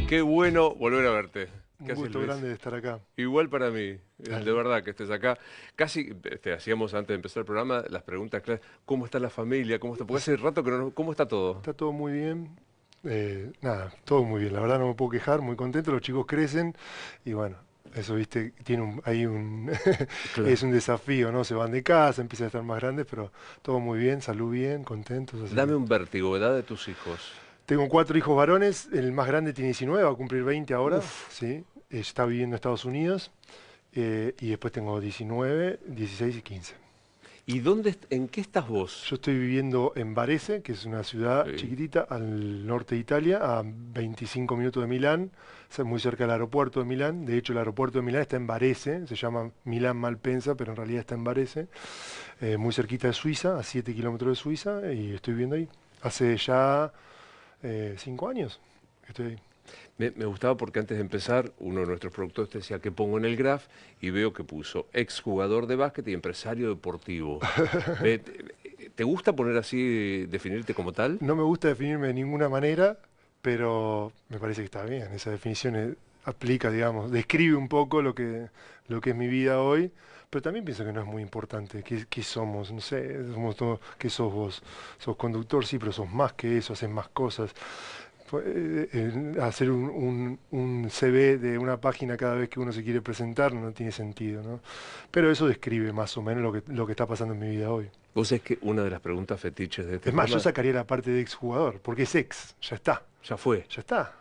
Qué bueno volver a verte. Un ¿Qué haces, gusto Luis? grande de estar acá. Igual para mí, Dale. de verdad que estés acá. Casi te hacíamos antes de empezar el programa las preguntas claras. ¿Cómo está la familia? ¿Cómo está? Porque hace Sí, rato que no nos... ¿Cómo está todo? está todo muy bien. Nada, todo muy bien. La verdad no me puedo quejar, muy contento. Los chicos crecen y bueno, eso, viste, tiene ahí un... Claro. es un desafío, ¿no? Se van de casa, empiezan a estar más grandes, pero todo muy bien, salud bien, contentos, así Dame que... un vértigo, edad de tus hijos. Tengo cuatro hijos varones, el más grande tiene 19, va a cumplir 20 ahora, Uf. ¿sí? Está viviendo en Estados Unidos. Y después tengo 19, 16 y 15. ¿Y en qué estás vos? Yo estoy viviendo en Varese, que es una ciudad Sí. chiquitita al norte de Italia, a 25 minutos de Milán, muy cerca del aeropuerto de Milán. De hecho, el aeropuerto de Milán está en Varese, se llama Milán Malpensa, pero en realidad está en Varese, muy cerquita de Suiza, a 7 kilómetros de Suiza, y estoy viviendo ahí. Hace ya 5 años que estoy ahí. Me gustaba porque antes de empezar, uno de nuestros productores te decía qué pongo en el graph y veo que puso exjugador de básquet y empresario deportivo. ¿Te gusta poner así, definirte como tal? No me gusta definirme de ninguna manera, pero me parece que está bien. Esa definición aplica, digamos, describe un poco lo que es mi vida hoy, pero también pienso que no es muy importante. ¿Qué somos? No sé, somos todos, ¿qué sos vos? Sos conductor, sí, pero sos más que eso, haces más cosas. Hacer un CV de una página cada vez que uno se quiere presentar no tiene sentido, ¿no? Pero eso describe más o menos lo que está pasando en mi vida hoy. Vos sabés que una de las preguntas fetiches de este Es más, yo programa sacaría la parte de exjugador, porque es ex, ya está, ya fue. ya está.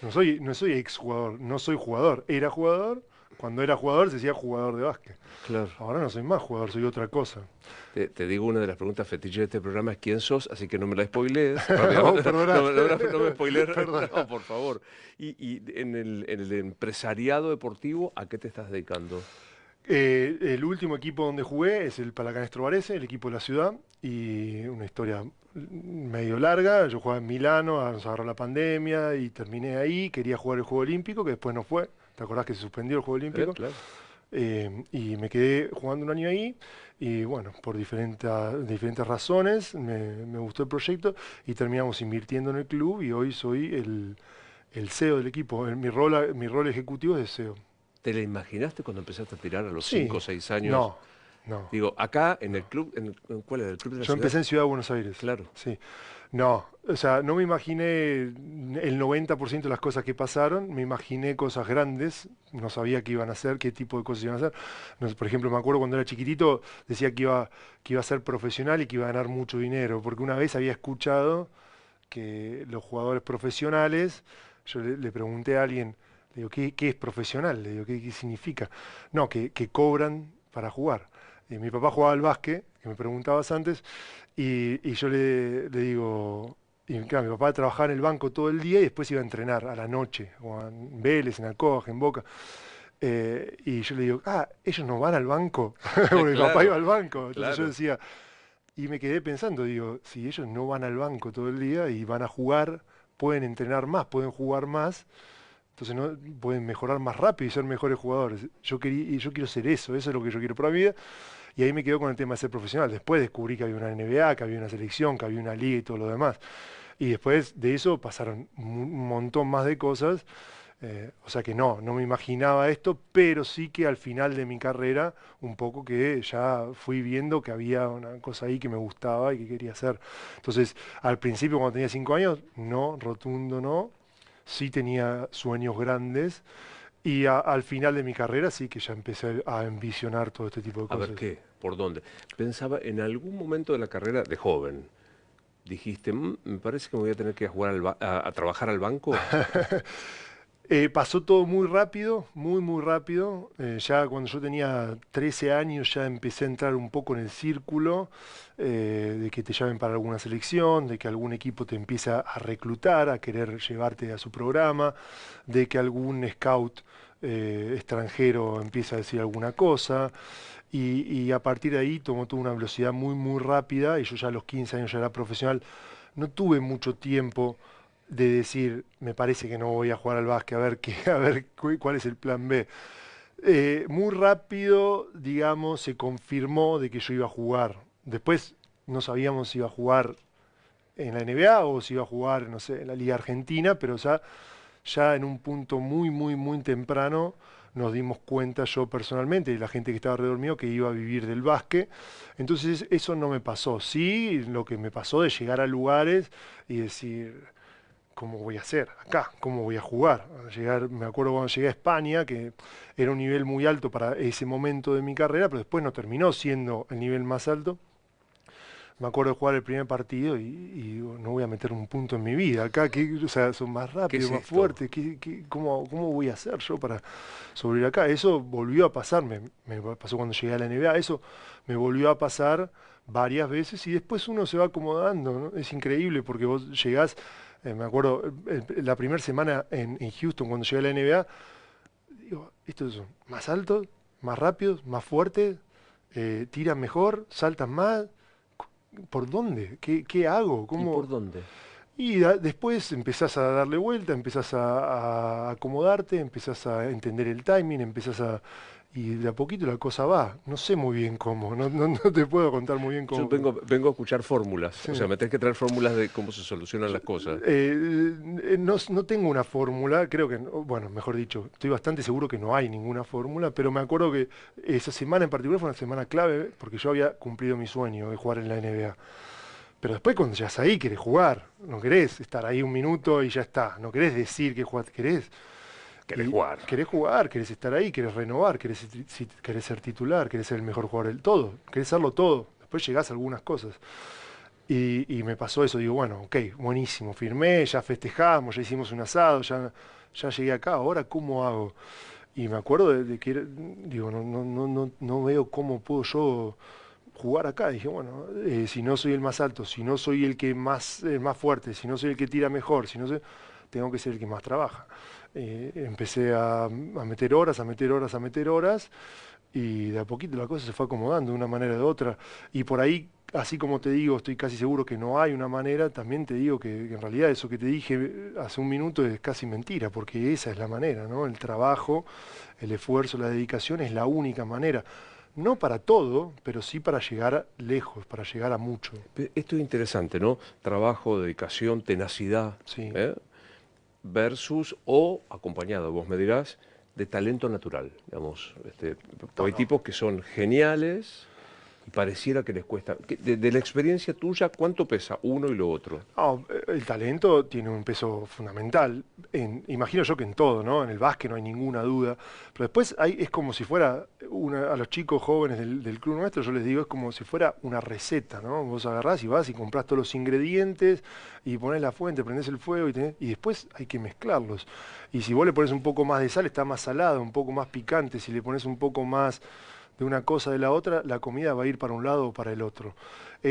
No soy exjugador, no soy jugador. Era jugador, cuando era jugador se decía jugador de básquet. Claro. Ahora no soy más jugador, soy otra cosa. Te digo, una de las preguntas fetiches de este programa es quién sos, así que no me la spoilees Oh, rápidamente. perdona, No me spoilees, perdona. no, por favor. Y en el empresariado deportivo, ¿a qué te estás dedicando? El último equipo donde jugué es el Pallacanestro Varese, el equipo de la ciudad, y una historia medio larga. Yo jugaba en Milano, nos agarró la pandemia y terminé ahí. Quería jugar el Juego Olímpico, que después no fue. ¿Te acordás que se suspendió el Juego Olímpico? Claro. Y me quedé jugando un año ahí y bueno, por diferentes razones me gustó el proyecto y terminamos invirtiendo en el club y hoy soy el CEO del equipo. Mi rol ejecutivo es de CEO. ¿Te la imaginaste cuando empezaste a tirar a los 5 Sí, o 6 años? no, no, Digo, acá en el no. club, ¿en cuál era? ¿El club de la Yo ciudad? empecé en Ciudad de Buenos Aires, Claro. sí. No, o sea, no me imaginé el 90% de las cosas que pasaron, me imaginé cosas grandes, no sabía qué iban a hacer, qué tipo de cosas iban a hacer. No sé, por ejemplo, me acuerdo cuando era chiquitito, decía que iba a ser profesional y que iba a ganar mucho dinero, porque una vez había escuchado que los jugadores profesionales, yo le pregunté a alguien, le digo, ¿qué es profesional? Le digo, ¿qué significa? No, que cobran para jugar. Mi papá jugaba al básquet, que me preguntabas antes, y yo le digo, y claro, mi papá trabajaba en el banco todo el día y después iba a entrenar a la noche, o en Vélez, en Alcoa, en Boca. Y yo le digo, ellos no van al banco, porque mi papá iba Claro, al banco. Entonces yo claro. decía, y me quedé pensando, digo, si ellos no van al banco todo el día y van a jugar, pueden entrenar más, pueden jugar más, entonces no pueden mejorar más rápido y ser mejores jugadores. Yo quiero ser eso es lo que yo quiero para mi vida. Y ahí me quedo con el tema de ser profesional. Después descubrí que había una NBA, que había una selección, que había una liga y todo lo demás. Y después de eso pasaron un montón más de cosas. O sea que no me imaginaba esto, pero sí que al final de mi carrera, un poco que ya fui viendo que había una cosa ahí que me gustaba y que quería hacer. Entonces, al principio, cuando tenía 5 años, no, rotundo no. Sí tenía sueños grandes. Y al final de mi carrera sí que ya empecé a envisionar todo este tipo de A ver, cosas. ¿qué? ¿Por dónde? Pensaba en algún momento de la carrera de joven. Dijiste, me parece que me voy a tener que jugar a trabajar al banco. Pasó todo muy rápido, muy, muy rápido. Ya cuando yo tenía 13 años ya empecé a entrar un poco en el círculo de que te llamen para alguna selección, de que algún equipo te empieza a reclutar, a querer llevarte a su programa, de que algún scout extranjero empieza a decir alguna cosa. Y a partir de ahí tomó toda una velocidad muy, muy rápida y yo ya a los 15 años ya era profesional. No tuve mucho tiempo de decir, me parece que no voy a jugar al básquet, a ver, a ver cuál es el plan B. Muy rápido, digamos, se confirmó de que yo iba a jugar. Después no sabíamos si iba a jugar en la NBA o si iba a jugar, no sé, en la Liga Argentina, pero ya ya en un punto muy temprano nos dimos cuenta, yo personalmente y la gente que estaba alrededor mío, que iba a vivir del básquet. Entonces eso no me pasó. Sí, lo que me pasó de llegar a lugares y decir, ¿cómo voy a hacer acá? ¿Cómo voy a jugar? Llegar, me acuerdo cuando llegué a España, que era un nivel muy alto para ese momento de mi carrera, pero después no terminó siendo el nivel más alto. Me acuerdo de jugar el primer partido y digo, no voy a meter un punto en mi vida. Acá, o sea, son más ¿Qué es rápidos, más esto? fuertes. ¿Cómo voy a hacer yo para sobrevivir acá? Eso volvió a pasar, me pasó cuando llegué a la NBA, eso me volvió a pasar varias veces y después uno se va acomodando, ¿no? Es increíble porque vos llegás, me acuerdo, la primera semana en Houston, cuando llegué a la NBA, digo, estos son más altos, más rápidos, más fuertes, tiran mejor, saltan más. ¿Por dónde? ¿Qué hago? ¿Y por ¿Cómo? dónde? Y después empezás a darle vuelta, empezás a acomodarte, empezás a entender el timing, y de a poquito la cosa va. No sé muy bien cómo, no te puedo contar muy bien Yo cómo. vengo a escuchar fórmulas, Sí. o sea, me tenés que traer fórmulas de cómo se solucionan las cosas. No tengo una fórmula, creo que, bueno, mejor dicho, estoy bastante seguro que no hay ninguna fórmula, pero me acuerdo que esa semana en particular fue una semana clave porque yo había cumplido mi sueño de jugar en la NBA. Pero después cuando llegas ahí querés jugar, no querés estar ahí un minuto y ya está, no querés decir que jugás, ¿Querés jugar? querés jugar, querés estar ahí, querés renovar, querés ser titular, querés ser el mejor jugador del todo, querés serlo todo. Después llegás a algunas cosas. Y me pasó eso, digo, bueno, ok, buenísimo, firmé, ya festejamos, ya hicimos un asado, ya llegué acá, ahora ¿cómo hago? Y me acuerdo de que, digo, no veo cómo puedo yo jugar acá. Dije, bueno, si no soy el más alto, si no soy el más fuerte, si no soy el que tira mejor, si no soy, tengo que ser el que más trabaja. Empecé a meter horas, y de a poquito la cosa se fue acomodando de una manera o de otra. Y por ahí, así como te digo, estoy casi seguro que no hay una manera, también te digo que en realidad eso que te dije hace un minuto es casi mentira, porque esa es la manera, ¿no? El trabajo, el esfuerzo, la dedicación es la única manera. No para todo, pero sí para llegar lejos, para llegar a mucho. Esto es interesante, ¿no? Trabajo, dedicación, tenacidad, Sí. ¿eh? Versus o acompañado, vos me dirás, de talento natural, digamos. No, Hay no. tipos que son geniales y pareciera que les cuesta. De la experiencia tuya, ¿cuánto pesa uno y lo otro? No, el talento tiene un peso fundamental. Imagino yo que en todo, ¿no? En el básquet no hay ninguna duda. Pero después es como si fuera a los chicos jóvenes del club nuestro, yo les digo, es como si fuera una receta, ¿no? Vos agarrás y vas y comprás todos los ingredientes y ponés la fuente, prendés el fuego y después hay que mezclarlos. Y si vos le pones un poco más de sal, está más salado, un poco más picante. Si le pones un poco más de una cosa de la otra, la comida va a ir para un lado o para el otro.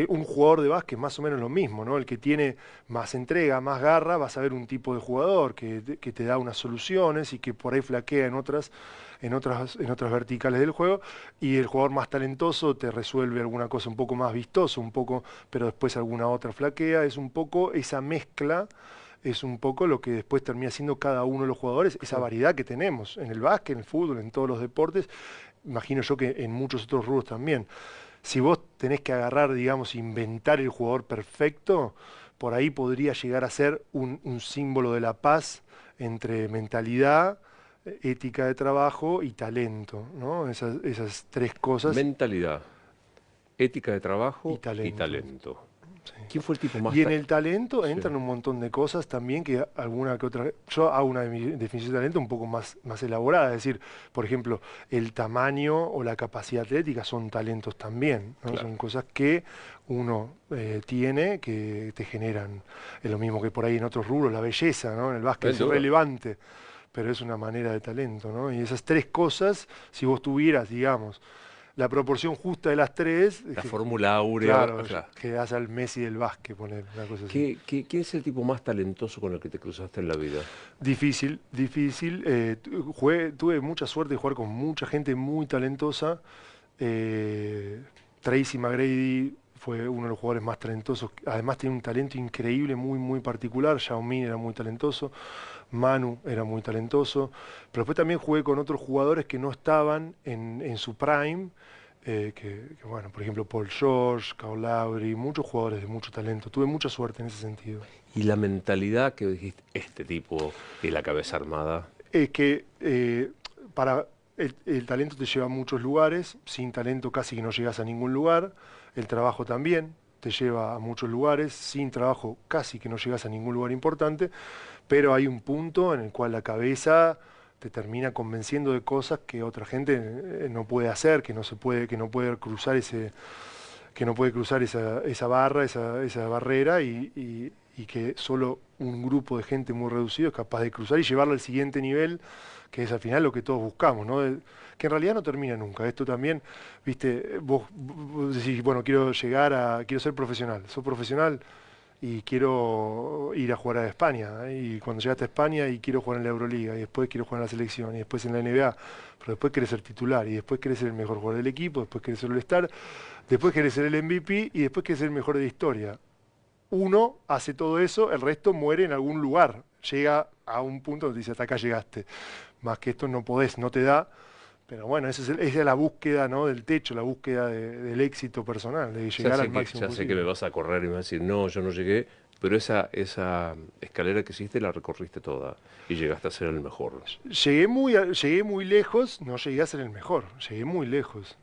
Un jugador de básquet más o menos lo mismo, ¿no? El que tiene más entrega, más garra, vas a ver un tipo de jugador que te da unas soluciones y que por ahí flaquea en otras verticales del juego, y el jugador más talentoso te resuelve alguna cosa un poco más vistoso, pero después alguna otra flaquea. Es un poco esa mezcla. Es un poco lo que después termina siendo cada uno de los jugadores, esa Claro. variedad que tenemos en el básquet, en el fútbol, en todos los deportes, imagino yo que en muchos otros rubros también. Si vos tenés que agarrar, digamos, inventar el jugador perfecto, por ahí podría llegar a ser un símbolo de la paz entre mentalidad, ética de trabajo y talento, ¿no? Esas tres cosas Mentalidad, ética de y trabajo y talento. talento. Sí. ¿Quién fue el tipo más Y en el talento Sí. entran un montón de cosas también que alguna que otra. Yo hago una definición de talento un poco más elaborada, es decir, por ejemplo, el tamaño o la capacidad atlética son talentos también, ¿no? Claro. Son cosas que uno tiene que te generan. Es lo mismo que por ahí en otros rubros, la belleza, ¿no? En el básquet Sin es duda. irrelevante, pero es una manera de talento, ¿no? Y esas tres cosas, si vos tuvieras, digamos, la proporción justa de las tres, La fórmula áurea. claro, Claro. quedás al Messi del básquet, poner una cosa así. ¿Quién es el tipo más talentoso con el que te cruzaste en la vida? Difícil, difícil. Tuve mucha suerte de jugar con mucha gente muy talentosa. Eh, Tracy McGrady fue uno de los jugadores más talentosos. Además tiene un talento increíble, muy particular. Yao Ming era muy talentoso. Manu era muy talentoso. Pero después también jugué con otros jugadores que no estaban en su prime. bueno, por ejemplo, Paul George, Kyle Lowry, muchos jugadores de mucho talento. Tuve mucha suerte en ese sentido. Y la mentalidad que dijiste, este tipo y la cabeza armada. Es que para el talento te lleva a muchos lugares, sin talento casi que no llegas a ningún lugar, el trabajo también te lleva a muchos lugares, sin trabajo casi que no llegas a ningún lugar importante, pero hay un punto en el cual la cabeza te termina convenciendo de cosas que otra gente no puede hacer, que no se puede, que no puede cruzar esa barra, esa barrera y que solo un grupo de gente muy reducido es capaz de cruzar y llevarlo al siguiente nivel, que es al final lo que todos buscamos, ¿no? Que en realidad no termina nunca. Esto también, viste, vos decís, bueno, quiero ser profesional. Sos profesional y quiero ir a jugar a España. Y cuando llegaste a España y quiero jugar en la Euroliga, y después quiero jugar en la selección, y después en la NBA, pero después querés ser titular, y después querés ser el mejor jugador del equipo, después querés ser el All-Star, después querés ser el MVP, y después querés ser el mejor de la historia. Uno hace todo eso, el resto muere en algún lugar. Llega a un punto donde dice, hasta acá llegaste. Más que esto no podés, no te da. Pero bueno, esa es la búsqueda, ¿no? Del techo, la búsqueda del éxito personal, de llegar al máximo Ya sé que me vas a correr y me vas a decir, no, yo no llegué, pero esa escalera que hiciste la recorriste toda y llegaste a ser el mejor. Llegué muy lejos, no llegué a ser el mejor, llegué muy lejos.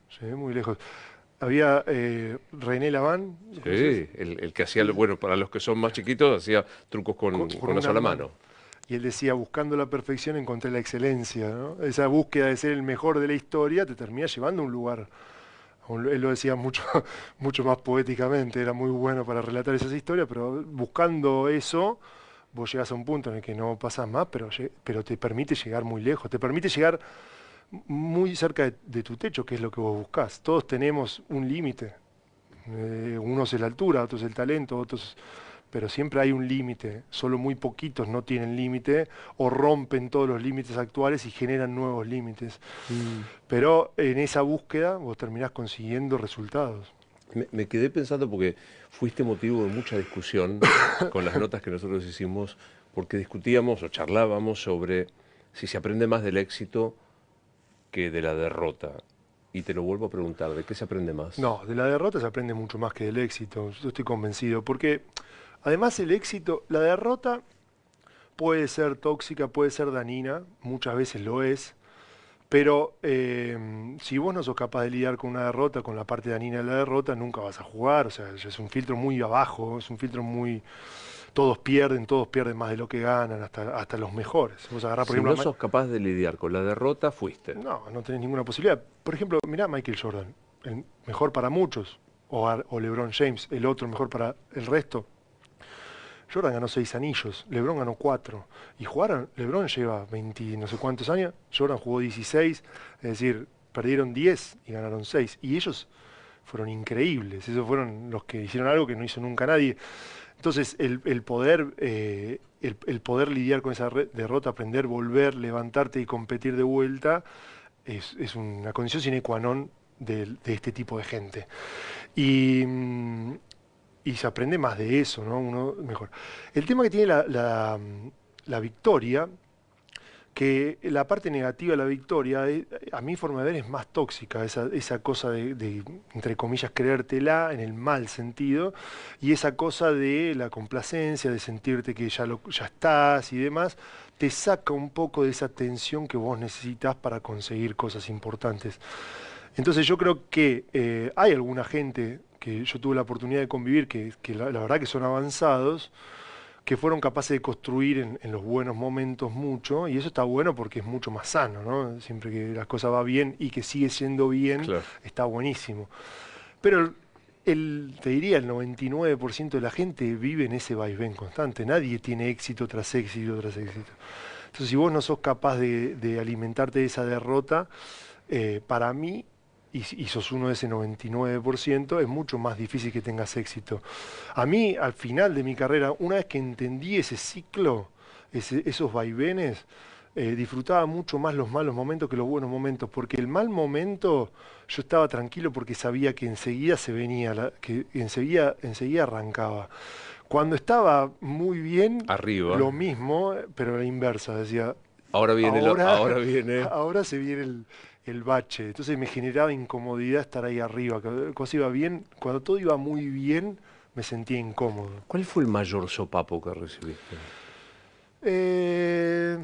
Había René Laván. Sí, el que hacía, bueno, para los que son más chiquitos, hacía trucos con una sola mano. Y él decía, buscando la perfección encontré la excelencia, ¿no? Esa búsqueda de ser el mejor de la historia te termina llevando a un lugar. Él lo decía mucho, mucho más poéticamente, era muy bueno para relatar esas historias, pero buscando eso, vos llegás a un punto en el que no pasás más, pero te permite llegar muy lejos, te permite llegar muy cerca de tu techo, que es lo que vos buscás. Todos tenemos un límite. Unos es la altura, otros el talento, otros... Pero siempre hay un límite. Solo muy poquitos no tienen límite o rompen todos los límites actuales y generan nuevos límites. Pero en esa búsqueda vos terminás consiguiendo resultados. Me quedé pensando porque fuiste motivo de mucha discusión con las notas que nosotros hicimos, porque discutíamos o charlábamos sobre si se aprende más del éxito que de la derrota. Y te lo vuelvo a preguntar, ¿de qué se aprende más? No, de la derrota se aprende mucho más que del éxito, yo estoy convencido, porque además el éxito, la derrota puede ser tóxica, puede ser dañina, muchas veces lo es, pero si vos no sos capaz de lidiar con una derrota, con la parte dañina de la derrota, nunca vas a jugar, o sea, es un filtro muy abajo, es un filtro muy... todos pierden más de lo que ganan, hasta los mejores. Vos agarrás, por Si ejemplo, no sos capaz de lidiar con la derrota, fuiste. no tenés ninguna posibilidad. Por ejemplo, mirá a Michael Jordan, el mejor para muchos, o LeBron James, el otro mejor para el resto. Jordan ganó 6 anillos, LeBron ganó 4. Y LeBron lleva 20 no sé cuántos años, Jordan jugó 16, es decir, perdieron 10 y ganaron 6. Y ellos fueron increíbles, esos fueron los que hicieron algo que no hizo nunca nadie. Entonces, el poder lidiar con esa derrota, aprender, volver, levantarte y competir de vuelta, es una condición sine qua non de este tipo de gente. Y se aprende más de eso, ¿no? Uno mejor. El tema que tiene la victoria, que la parte negativa de la victoria, a mi forma de ver, es más tóxica, esa cosa de, entre comillas, creértela en el mal sentido, y esa cosa de la complacencia, de sentirte que ya estás y demás, te saca un poco de esa tensión que vos necesitas para conseguir cosas importantes. Entonces yo creo que hay alguna gente que yo tuve la oportunidad de convivir, que la verdad que son avanzados, que fueron capaces de construir en los buenos momentos mucho, y eso está bueno porque es mucho más sano, ¿no? Siempre que las cosas va bien y que sigue siendo bien, claro, está buenísimo. Pero te diría, el 99% de la gente vive en ese vaivén constante, nadie tiene éxito tras éxito tras éxito. Entonces si vos no sos capaz de alimentarte de esa derrota, para mí, y sos uno de ese 99%, es mucho más difícil que tengas éxito. A mí, al final de mi carrera, una vez que entendí ese ciclo, esos vaivenes, disfrutaba mucho más los malos momentos que los buenos momentos, porque el mal momento yo estaba tranquilo porque sabía que enseguida se venía, que enseguida arrancaba. Cuando estaba muy bien, arriba, lo mismo, pero a la inversa, decía... Ahora viene, ahora se viene el bache. Entonces me generaba incomodidad estar ahí arriba. Cuando cosa iba bien, cuando todo iba muy bien, me sentía incómodo. ¿Cuál fue el mayor sopapo que recibiste? Eh,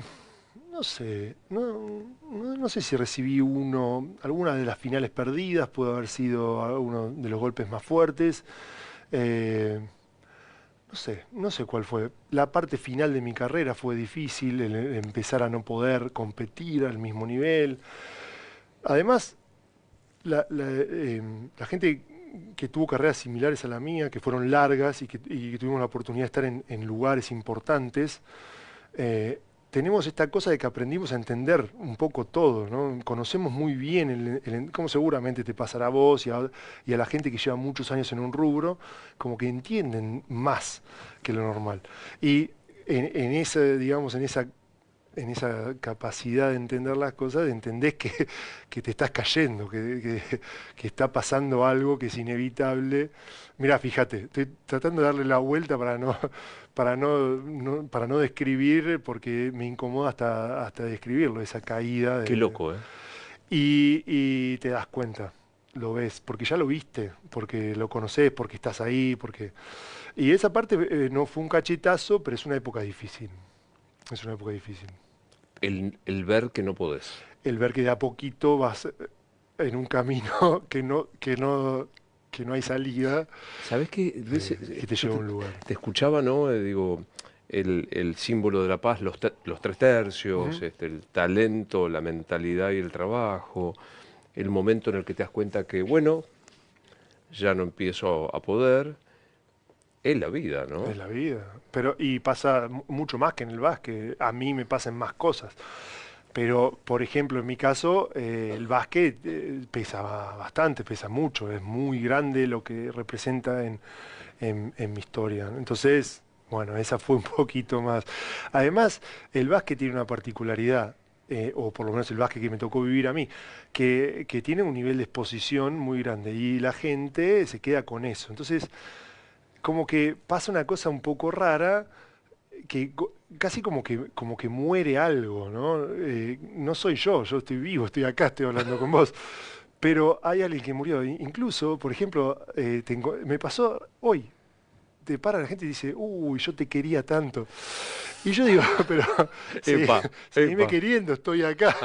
no sé, no sé si recibí alguna de las finales perdidas, puede haber sido uno de los golpes más fuertes. Eh, no sé cuál fue. La parte final de mi carrera fue difícil, el empezar a no poder competir al mismo nivel. Además, la gente que tuvo carreras similares a la mía, que fueron largas y que tuvimos la oportunidad de estar en lugares importantes, eh, tenemos esta cosa de que aprendimos a entender un poco todo, ¿no? Conocemos muy bien, como seguramente te pasará a vos y a la gente que lleva muchos años en un rubro, como que entienden más que lo normal. Y digamos, en esa capacidad de entender las cosas, entendés que te estás cayendo, que está pasando algo que es inevitable. Mirá, fíjate, estoy tratando de darle la vuelta para no describir, porque me incomoda hasta describirlo, esa caída. Qué loco, ¿eh? Y te das cuenta, lo ves, porque ya lo viste, porque lo conoces, porque estás ahí, porque... Y esa parte no fue un cachetazo, pero es una época difícil. Es una época difícil. El ver que no podés. El ver que de a poquito vas en un camino que no hay salida, ¿Sabés qué? que te lleva a un lugar. Te escuchaba, ¿no? Digo, el símbolo de la paz, los tres tercios, Ujú. el talento, la mentalidad y el trabajo, el momento en el que te das cuenta que, bueno, ya no empiezo a poder, es la vida, ¿no? Es la vida. Pero, y pasa mucho más que en el básquet. A mí me pasan más cosas. Pero, por ejemplo, en mi caso, el básquet pesa bastante, pesa mucho. Es muy grande lo que representa en mi historia, ¿no? Entonces, bueno, esa fue un poquito más. Además, el básquet tiene una particularidad, o por lo menos el básquet que me tocó vivir a mí, que tiene un nivel de exposición muy grande y la gente se queda con eso. Entonces, como que pasa una cosa un poco rara, casi como que muere algo, ¿no? No soy yo estoy vivo, estoy acá, estoy hablando con vos, pero hay alguien que murió. Incluso, por ejemplo, me pasó hoy, te para la gente y dice, uy, yo te quería tanto. Y yo digo, pero sí, Epa, seguime epa. queriendo, estoy acá.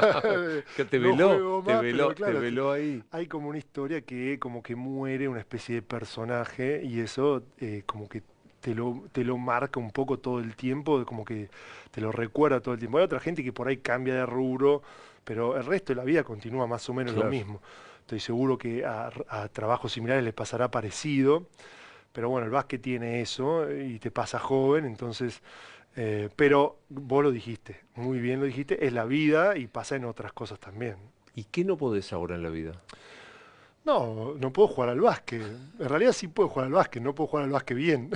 Que te No veló, juego te más, pero veló, te claro, veló ahí. hay como una historia que como que muere una especie de personaje y eso como que te lo marca un poco todo el tiempo, como que te lo recuerda todo el tiempo. Hay otra gente que por ahí cambia de rubro, pero el resto de la vida continúa más o menos lo Claro. mismo. Estoy seguro que a trabajos similares les pasará parecido, pero bueno, el básquet tiene eso y te pasa joven, entonces... pero vos lo dijiste, muy bien lo dijiste, es la vida y pasa en otras cosas también. ¿Y qué no podés ahora en la vida? No, no puedo jugar al básquet. En realidad sí puedo jugar al básquet, no puedo jugar al básquet bien,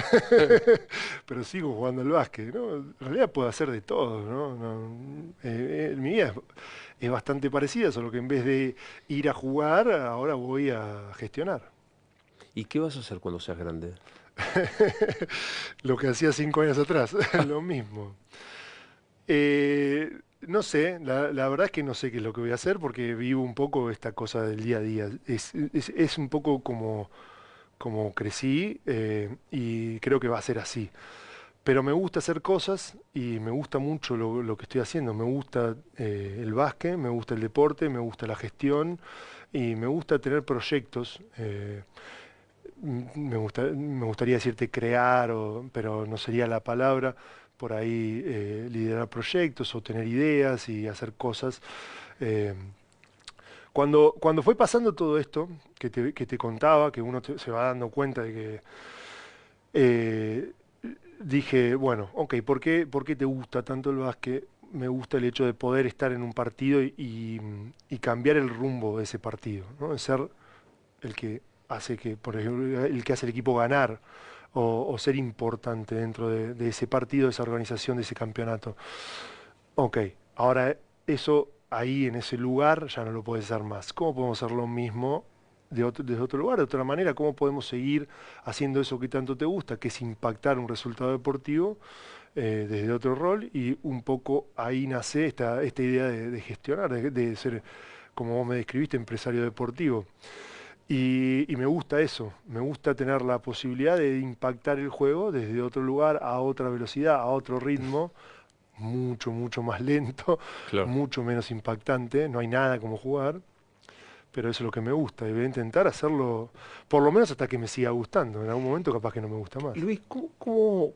pero sigo jugando al básquet, ¿no? En realidad puedo hacer de todo, ¿no? Mi vida es bastante parecida, solo que en vez de ir a jugar, ahora voy a gestionar. ¿Y qué vas a hacer cuando seas grande? Lo que hacía 5 años atrás, lo mismo. No sé, la verdad es que no sé qué es lo que voy a hacer porque vivo un poco esta cosa del día a día. Es un poco como crecí y creo que va a ser así. Pero me gusta hacer cosas y me gusta mucho lo que estoy haciendo. Me gusta el básquet, me gusta el deporte, me gusta la gestión y me gusta tener proyectos. Me gustaría decirte crear, pero no sería la palabra. Por ahí liderar proyectos o tener ideas y hacer cosas. Eh, cuando fue pasando todo esto que te contaba, que uno se va dando cuenta de que eh, dije, bueno, ok, por qué te gusta tanto el básquet? Me gusta el hecho de poder estar en un partido y cambiar el rumbo de ese partido, ¿no? De ser el que hace que, por ejemplo, el que hace el equipo ganar o ser importante dentro de ese partido, de esa organización, de ese campeonato. Ok, ahora eso ahí en ese lugar ya no lo puedes hacer más. ¿Cómo podemos hacer lo mismo desde otro lugar, de otra manera? ¿Cómo podemos seguir haciendo eso que tanto te gusta, que es impactar un resultado deportivo desde otro rol? Y un poco ahí nace esta idea de gestionar, de ser como vos me describiste, empresario deportivo. Y me gusta eso, me gusta tener la posibilidad de impactar el juego desde otro lugar, a otra velocidad, a otro ritmo, mucho, mucho más lento, Claro. mucho menos impactante, no hay nada como jugar, pero eso es lo que me gusta y voy a intentar hacerlo por lo menos hasta que me siga gustando. En algún momento capaz que no me gusta más. Luis, ¿cómo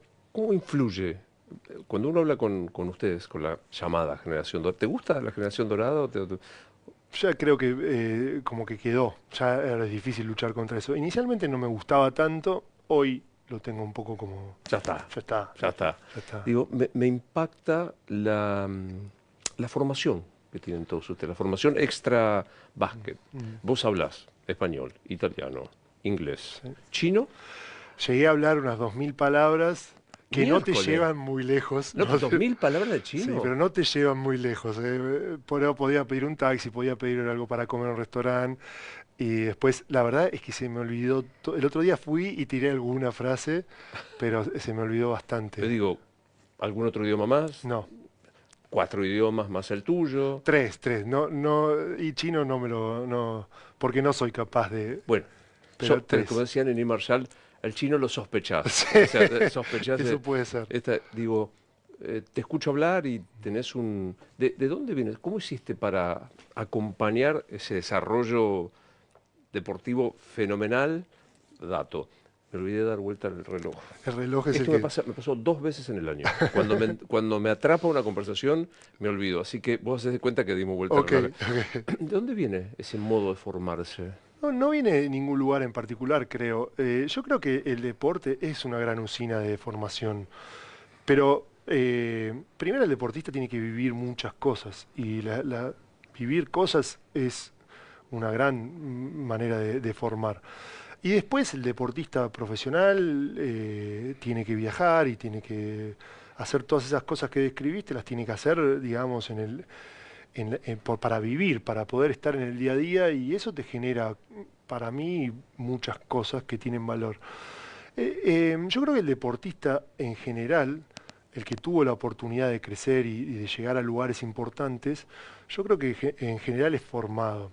influye cuando uno habla con ustedes, con la llamada generación dorada? ¿Te gusta la generación dorada? Ya creo que como que quedó, ya ahora es difícil luchar contra eso. Inicialmente no me gustaba tanto, hoy lo tengo un poco como, Ya está, ya está, ya está. ya está. Digo, me impacta la formación que tienen todos ustedes, la formación extra básquet. Mm, Vos hablás español, italiano, inglés, sí. chino, Llegué a hablar unas 2000 palabras que no te miércoles. llevan muy lejos. No, ¿no? 2000 palabras de Sí, chino. pero no te llevan muy lejos. Podía pedir un taxi, podía pedir algo para comer en un restaurante. Y después, la verdad es que se me olvidó. El otro día fui y tiré alguna frase, pero se me olvidó Yo bastante. digo, ¿algún otro idioma más? No, 4 idiomas más el tuyo. tres. No, no, y chino no me lo, no, porque no soy capaz de, Bueno, pero pero como tres. decían en I. Marshall, el chino lo sospechás. Sí, O sea, sospechás eso puede ser. digo, te escucho hablar y tenés un... ¿De dónde vienes? ¿Cómo hiciste para acompañar ese desarrollo deportivo fenomenal? Dato, me olvidé de dar vuelta al reloj. El reloj es el Esto que... me pasó 2 veces en el año. Cuando me atrapa una conversación, me olvido. Así que vos hacés de cuenta que dimos vuelta al Ok, reloj. ok. ¿De dónde viene ese modo de formarse? No, no viene de ningún lugar en particular, creo. Yo creo que el deporte es una gran usina de formación, pero primero el deportista tiene que vivir muchas cosas y vivir cosas es una gran manera de formar. Y después el deportista profesional tiene que viajar y tiene que hacer todas esas cosas que describiste, las tiene que hacer, digamos, para vivir, para poder estar en el día a día y eso te genera, para mí, muchas cosas que tienen valor. Yo creo que el deportista en general, el que tuvo la oportunidad de crecer y de llegar a lugares importantes, yo creo que en general es formado.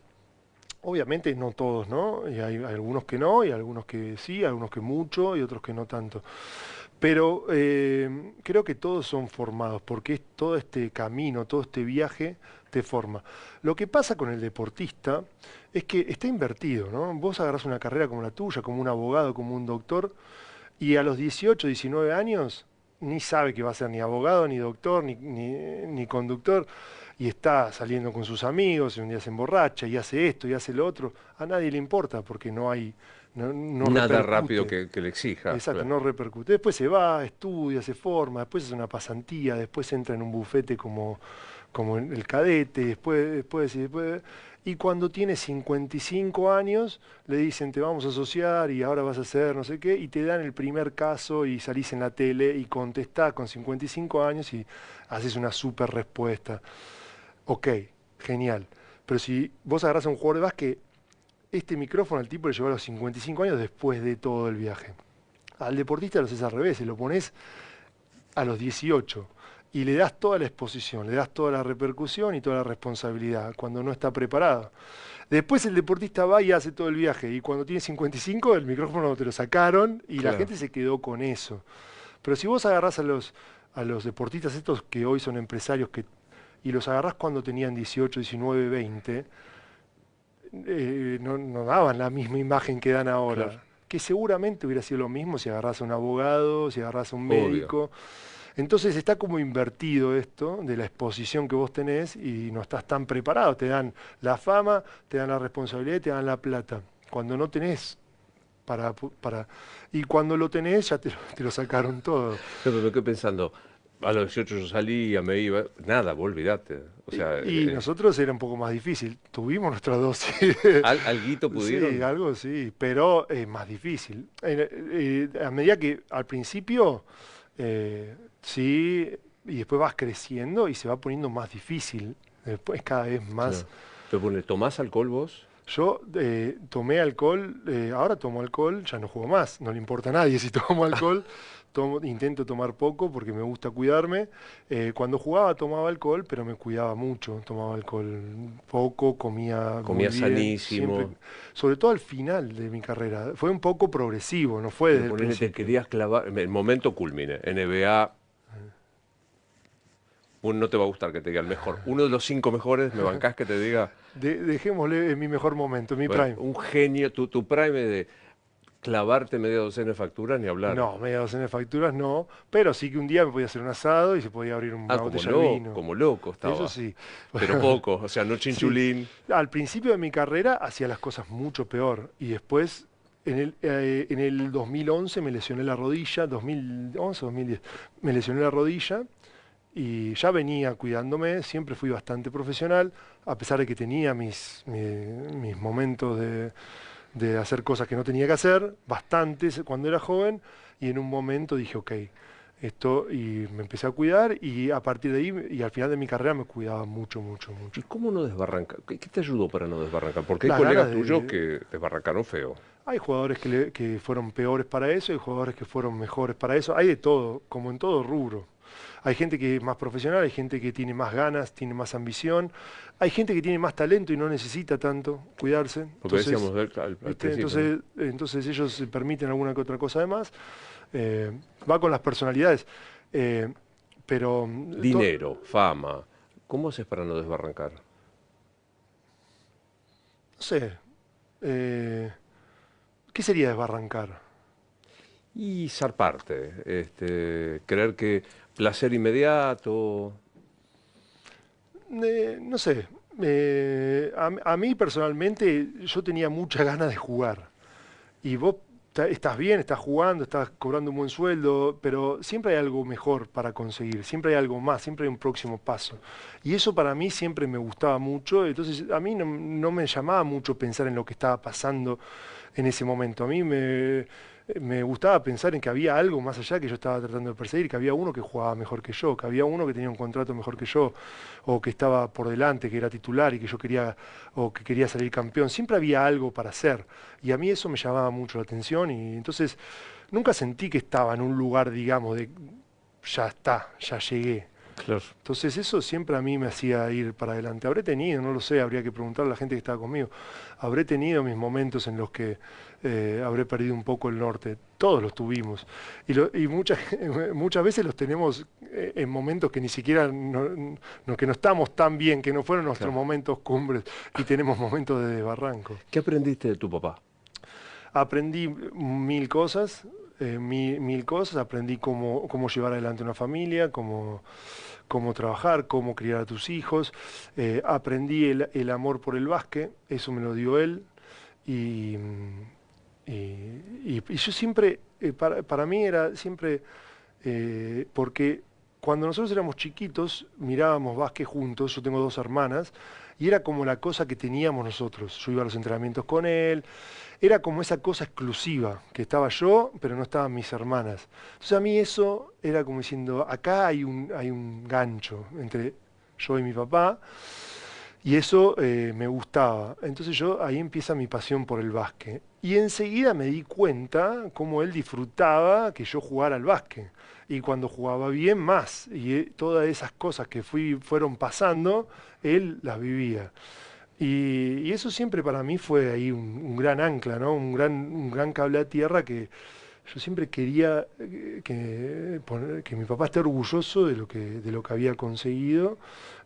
Obviamente no todos, ¿no? Y hay algunos que no, y algunos que sí, algunos que mucho, y otros que no tanto. Pero creo que todos son formados, porque es todo este camino, todo este viaje te forma. Lo que pasa con el deportista es que está invertido, ¿no? Vos agarrás una carrera como la tuya, como un abogado, como un doctor, y a los 18, 19 años ni sabe que va a ser ni abogado, ni doctor, ni conductor, y está saliendo con sus amigos, y un día se emborracha, y hace esto, y hace lo otro. A nadie le importa, porque no hay, no Nada rápido repercute. que le exija. Exacto, Claro. no repercute. Después se va, estudia, se forma, después hace una pasantía, después entra en un bufete como en el cadete, y cuando tiene 55 años le dicen te vamos a asociar y ahora vas a hacer no sé qué, y te dan el primer caso y salís en la tele y contestás con 55 años y haces una súper respuesta. Ok, genial. Pero si vos agarrás a un jugador de básquet, este micrófono al tipo le llevó a los 55 años después de todo el viaje. Al deportista lo haces al revés, se lo pones a los 18 y le das toda la exposición, le das toda la repercusión y toda la responsabilidad cuando no está preparado. Después el deportista va y hace todo el viaje y cuando tiene 55 el micrófono te lo sacaron y la Claro. gente se quedó con eso. Pero si vos agarrás a los deportistas estos que hoy son empresarios y los agarrás cuando tenían 18, 19, 20, no daban la misma imagen que dan Claro. ahora. Que seguramente hubiera sido lo mismo si agarras a un abogado, si agarras a un Obvio. médico. Entonces está como invertido esto de la exposición que vos tenés y no estás tan preparado. Te dan la fama, te dan la responsabilidad y te dan la plata. Cuando no tenés y cuando lo tenés ya te lo sacaron todo. Pero me quedé pensando, a los 18 yo salía, me iba, nada, vos olvidate. O sea, Y nosotros era un poco más difícil. Tuvimos nuestra dosis. alguito Sí, pudieron. algo sí, pero es más difícil. A medida que al principio, sí, y después vas creciendo y se va poniendo más difícil. Después cada vez más. Claro. Pero ponle, ¿tomás alcohol vos? Yo tomé alcohol, ahora tomo alcohol, ya no juego más, no le importa a nadie si tomo alcohol, intento tomar poco porque me gusta cuidarme. Cuando jugaba tomaba alcohol, pero me cuidaba mucho, tomaba alcohol poco, comía muy Comía bien, siempre, sanísimo, sobre todo al final de mi carrera. Fue un poco progresivo, no fue pero desde el ponele, te principio. querías clavar, el momento culmine, NBA, uno no te va a gustar que te diga el mejor. Uno de los 5 mejores, ¿me bancás que te diga, Dejémosle en mi mejor momento, en mi bueno, prime. un genio, tu prime de clavarte media docena de facturas, ni hablar? No, media docena de facturas no, pero sí que un día me podía hacer un asado y se podía abrir Ah, una botella de vino. como loco Eso estaba, sí. pero poco, o sea, no Sí. chinchulín. Al principio de mi carrera hacía las cosas mucho peor y después en el 2011 me lesioné la rodilla, 2011, 2010, me lesioné la rodilla y ya venía cuidándome, siempre fui bastante profesional, a pesar de que tenía mis momentos de hacer cosas que no tenía que hacer, bastantes cuando era joven, y en un momento dije, ok, esto, y me empecé a cuidar, y a partir de ahí, y al final de mi carrera me cuidaba mucho, mucho, ¿Y mucho. cómo no desbarrancar? ¿Qué te ayudó para no desbarrancar? Porque hay Las ganas colegas tuyos de... que desbarrancaron feo. Hay jugadores que fueron peores para eso, hay jugadores que fueron mejores para eso, hay de todo, como en todo rubro. Hay gente que es más profesional, hay gente que tiene más ganas, tiene más ambición, hay gente que tiene más talento y no necesita tanto cuidarse. Lo que Entonces, decíamos al ¿viste? principio, ¿no? Entonces ellos se permiten alguna que otra cosa además. eh, Va con las personalidades. eh, pero, Dinero, fama. ¿Cómo haces para no desbarrancar? no sé, eh, ¿qué sería desbarrancar? Y zarparte, creer que placer inmediato. No sé, a mí personalmente yo tenía muchas ganas de jugar. Y vos estás bien, estás jugando, estás cobrando un buen sueldo, pero siempre hay algo mejor para conseguir, siempre hay algo más, siempre hay un próximo paso. Y eso para mí siempre me gustaba mucho, entonces a mí no me llamaba mucho pensar en lo que estaba pasando en ese momento. A mí me gustaba pensar en que había algo más allá que yo estaba tratando de perseguir, que había uno que jugaba mejor que yo, que había uno que tenía un contrato mejor que yo, o que estaba por delante, que era titular y que yo quería, o que quería salir campeón. Siempre había algo para hacer. Y a mí eso me llamaba mucho la atención y entonces nunca sentí que estaba en un lugar, digamos, de ya está, ya llegué. Claro. Entonces eso siempre a mí me hacía ir para adelante. Habré tenido, no lo sé, habría que preguntarle a la gente que estaba conmigo, habré tenido mis momentos en los que habré perdido un poco el norte. Todos los tuvimos. Y muchas, muchas veces los tenemos en momentos que ni siquiera, que no estamos tan bien, que no fueron nuestros Claro. momentos cumbres y tenemos momentos de desbarranco. ¿Qué aprendiste de tu papá? Aprendí mil cosas, mil cosas, aprendí cómo llevar adelante una familia, cómo trabajar, cómo criar a tus hijos. Aprendí el amor por el básquet, eso me lo dio él. Y, y yo siempre, para mí era siempre, porque cuando nosotros éramos chiquitos mirábamos básquet juntos, yo tengo dos hermanas, y era como la cosa que teníamos nosotros. Yo iba a los entrenamientos con él, era como esa cosa exclusiva, que estaba yo, pero no estaban mis hermanas. Entonces a mí eso era como diciendo, acá hay un gancho entre yo y mi papá, y eso me gustaba. Entonces yo ahí empieza mi pasión por el básquet. Y enseguida me di cuenta cómo él disfrutaba que yo jugara al básquet. Y cuando jugaba bien, más. Y todas esas cosas que fueron pasando, él las vivía. Y eso siempre para mí fue ahí un gran ancla, ¿no? Un gran cable a tierra que yo siempre quería que mi papá esté orgulloso de lo que había conseguido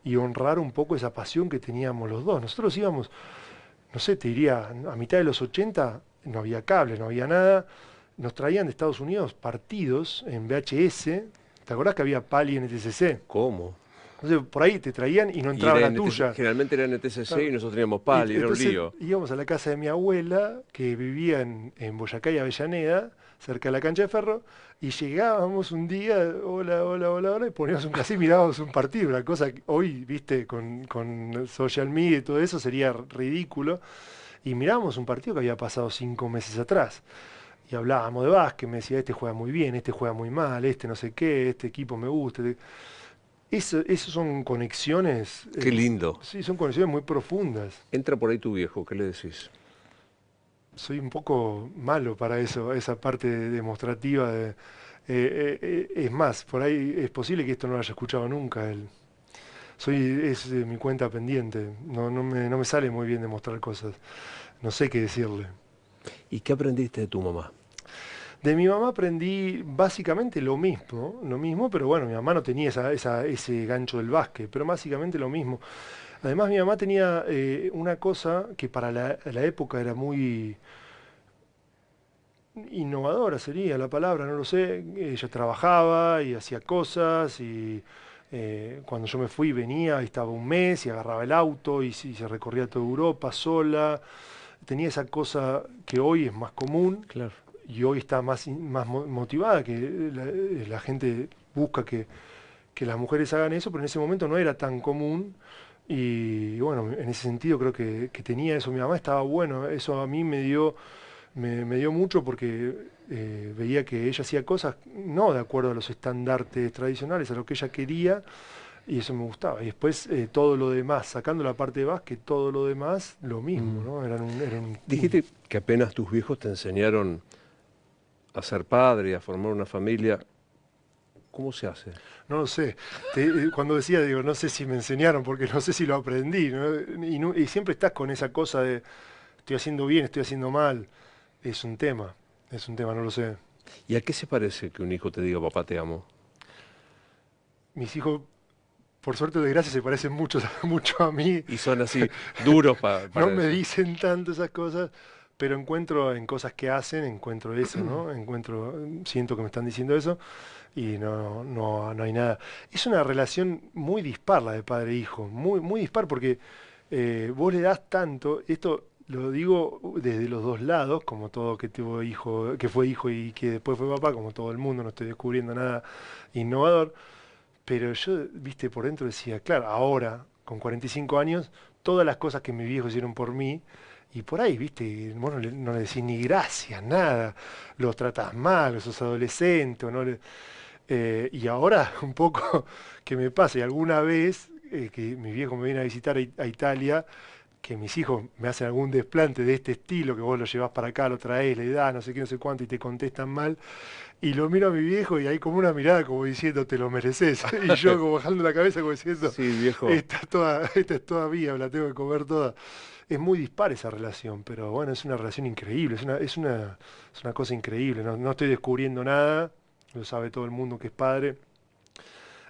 y honrar un poco esa pasión que teníamos los dos. Nosotros íbamos, no sé, te diría, a mitad de los 80 no había cable, no había nada. Nos traían de Estados Unidos partidos en VHS. ¿Te acordás que había Pali en NTCC? ¿Cómo? Entonces por ahí te traían y no Y entraba la tuya. generalmente era NTCC y Claro. nosotros teníamos Y PAL y era un entonces lío. íbamos a la casa de mi abuela, que vivía en Boyacá y Avellaneda, cerca de la cancha de Ferro, y llegábamos un día, hola, hola, hola, hola, y poníamos un casino y mirábamos un partido, una cosa que hoy, viste, con social media y todo eso sería ridículo, y mirábamos un partido que había pasado 5 meses atrás. Y hablábamos de básquet, me decía, este juega muy bien, este juega muy mal, este no sé qué, este equipo me gusta. Eso son conexiones, Qué lindo. sí, son conexiones muy profundas. Entra por ahí tu viejo, ¿qué le decís? Soy un poco malo para eso, esa parte demostrativa es más, por ahí es posible que esto no lo haya escuchado nunca él. Es mi cuenta pendiente, no me sale muy bien demostrar cosas, no sé qué decirle. ¿Y qué aprendiste de tu mamá? De mi mamá aprendí básicamente lo mismo, pero bueno, mi mamá no tenía ese gancho del básquet, pero básicamente lo mismo. Además, mi mamá tenía una cosa que para la época era muy innovadora, sería la palabra, no lo sé. Ella trabajaba y hacía cosas y cuando yo me fui venía, y estaba un mes y agarraba el auto y se recorría toda Europa sola. Tenía esa cosa que hoy es más común Claro. y hoy está más motivada, que la gente busca que las mujeres hagan eso, pero en ese momento no era tan común. Y bueno, en ese sentido creo que tenía eso. Mi mamá estaba bueno, eso a mí me dio mucho porque veía que ella hacía cosas no de acuerdo a los estandartes tradicionales, a lo que ella quería, y eso me gustaba. Y después todo lo demás, sacando la parte de básquet, todo lo demás, lo mismo, Mm. ¿no? Dijiste que apenas tus viejos te enseñaron a ser padre, a formar una familia. ¿Cómo se hace? no lo sé. Cuando decía, digo, no sé si me enseñaron, porque no sé si lo aprendí, ¿no? Y siempre estás con esa cosa de, estoy haciendo bien, estoy haciendo mal. Es un tema, no lo sé. ¿Y a qué se parece que un hijo te diga papá te amo? Mis hijos, por suerte o desgracia, se parecen mucho, mucho a mí. Y son así duros No para me eso. dicen tanto esas cosas, pero encuentro en cosas que hacen, encuentro eso, ¿no? Siento que me están diciendo eso y no hay nada. Es una relación muy dispar la de padre-hijo, muy dispar porque vos le das tanto, esto lo digo desde los dos lados, como todo que tuvo hijo, que fue hijo y que después fue papá, como todo el mundo, no estoy descubriendo nada innovador, pero yo, viste, por dentro decía, claro, ahora, con 45 años, todas las cosas que mis viejos hicieron por mí, y por ahí, viste, vos no le decís ni gracias, nada, los tratás mal, sos adolescente, o no le- y ahora un poco que me pasa, y alguna vez que mi viejo me viene a visitar a Italia, que mis hijos me hacen algún desplante de este estilo, que vos lo llevás para acá, lo traés, le das, no sé qué, no sé cuánto, y te contestan mal, y lo miro a mi viejo y hay como una mirada como diciendo, te lo mereces. Y yo como bajando la cabeza como diciendo, Sí, viejo. esta es toda mía, me la tengo que comer toda. Es muy dispar esa relación, pero bueno, es una relación increíble, es una cosa increíble. No estoy descubriendo nada, lo sabe todo el mundo que es padre.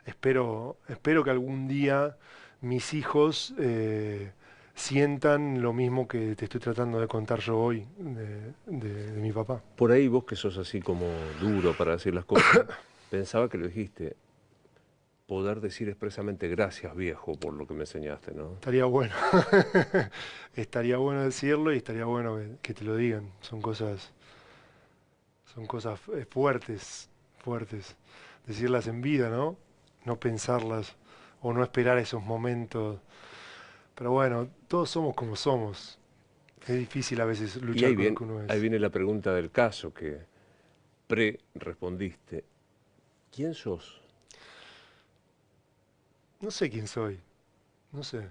Espero que algún día mis hijos sientan lo mismo que te estoy tratando de contar yo hoy de mi papá. Por ahí vos que sos así como duro para decir las cosas, pensaba que lo dijiste, poder decir expresamente gracias viejo por lo que me enseñaste, ¿no? Estaría bueno. Estaría bueno decirlo y estaría bueno que te lo digan. Son cosas fuertes, fuertes. Decirlas en vida, ¿no? No pensarlas o no esperar esos momentos. Pero bueno, todos somos como somos. Es difícil a veces Y luchar con lo que uno ahí es. viene la pregunta del caso que pre-respondiste. ¿Quién sos? No sé quién soy, no sé.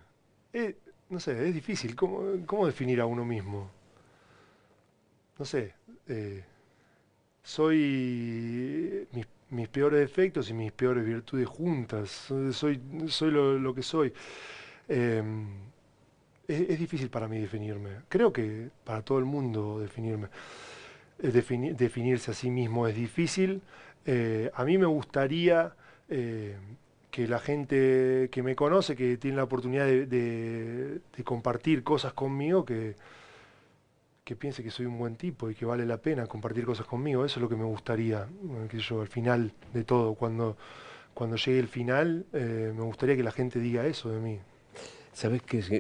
Eh, no sé, es difícil. ¿Cómo definir a uno mismo? No sé. eh, Soy mis peores defectos y mis peores virtudes juntas. Soy lo que soy. Em, es difícil para mí definirme. Creo que para todo el mundo definirme. Definirse a sí mismo es difícil. A mí me gustaría eh, que la gente que me conoce, que tiene la oportunidad de compartir cosas conmigo, que piense que soy un buen tipo y que vale la pena compartir cosas conmigo. Eso es lo que me gustaría, que yo, al final de todo, cuando llegue el final, me gustaría que la gente diga eso de mí. ¿Sabés qué es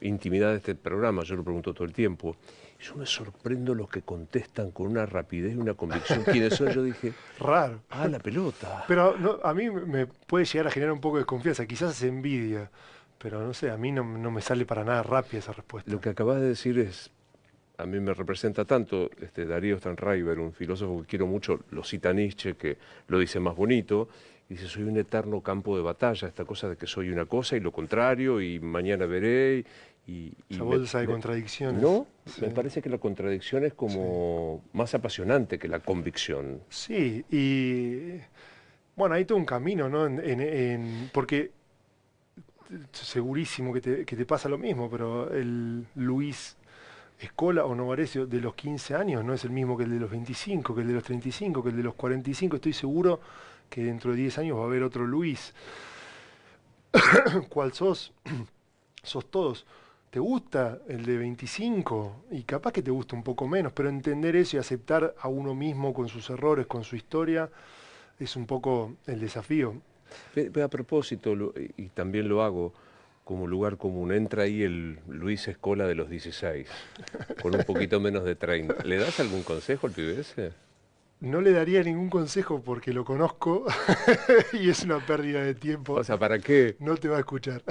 intimidad de este programa? Yo lo pregunto todo el tiempo. Yo me sorprendo los que contestan con una rapidez y una convicción. ¿Quiénes son? Yo dije, Raro. ah, la pelota. Pero a mí me puede llegar a generar un poco de desconfianza, quizás es envidia, pero no sé, a mí no me sale para nada rápida esa Lo respuesta. que acabas de decir es, a mí me representa tanto, Darío Stanraiver, un filósofo que quiero mucho, lo cita Nietzsche, que lo dice más bonito, dice, soy un eterno campo de batalla, esta cosa de que soy una cosa y lo contrario, y mañana veré, y Esa bolsa de contradicciones. no, Sí, me parece que la contradicción es sí. como más apasionante que la convicción. Sí, y bueno, hay todo un camino, ¿no? Porque segurísimo que te pasa lo mismo, pero el Luis Escola o Novarecio de los 15 años no es el mismo que el de los 25, que el de los 35, que el de los 45. Estoy seguro que dentro de 10 años va a haber otro Luis. ¿Cuál sos? Sos todos. ¿Te gusta el de 25? Y capaz que te gusta un poco menos, pero entender eso y aceptar a uno mismo con sus errores, con su historia, es un poco el desafío. A propósito, y también lo hago como lugar común, entra ahí el Luis Escola de los 16, con un poquito menos de 30. ¿Le das algún consejo al pibe ese? No le daría ningún consejo porque lo conozco y es una pérdida de tiempo. O sea, ¿para qué? No te va a escuchar,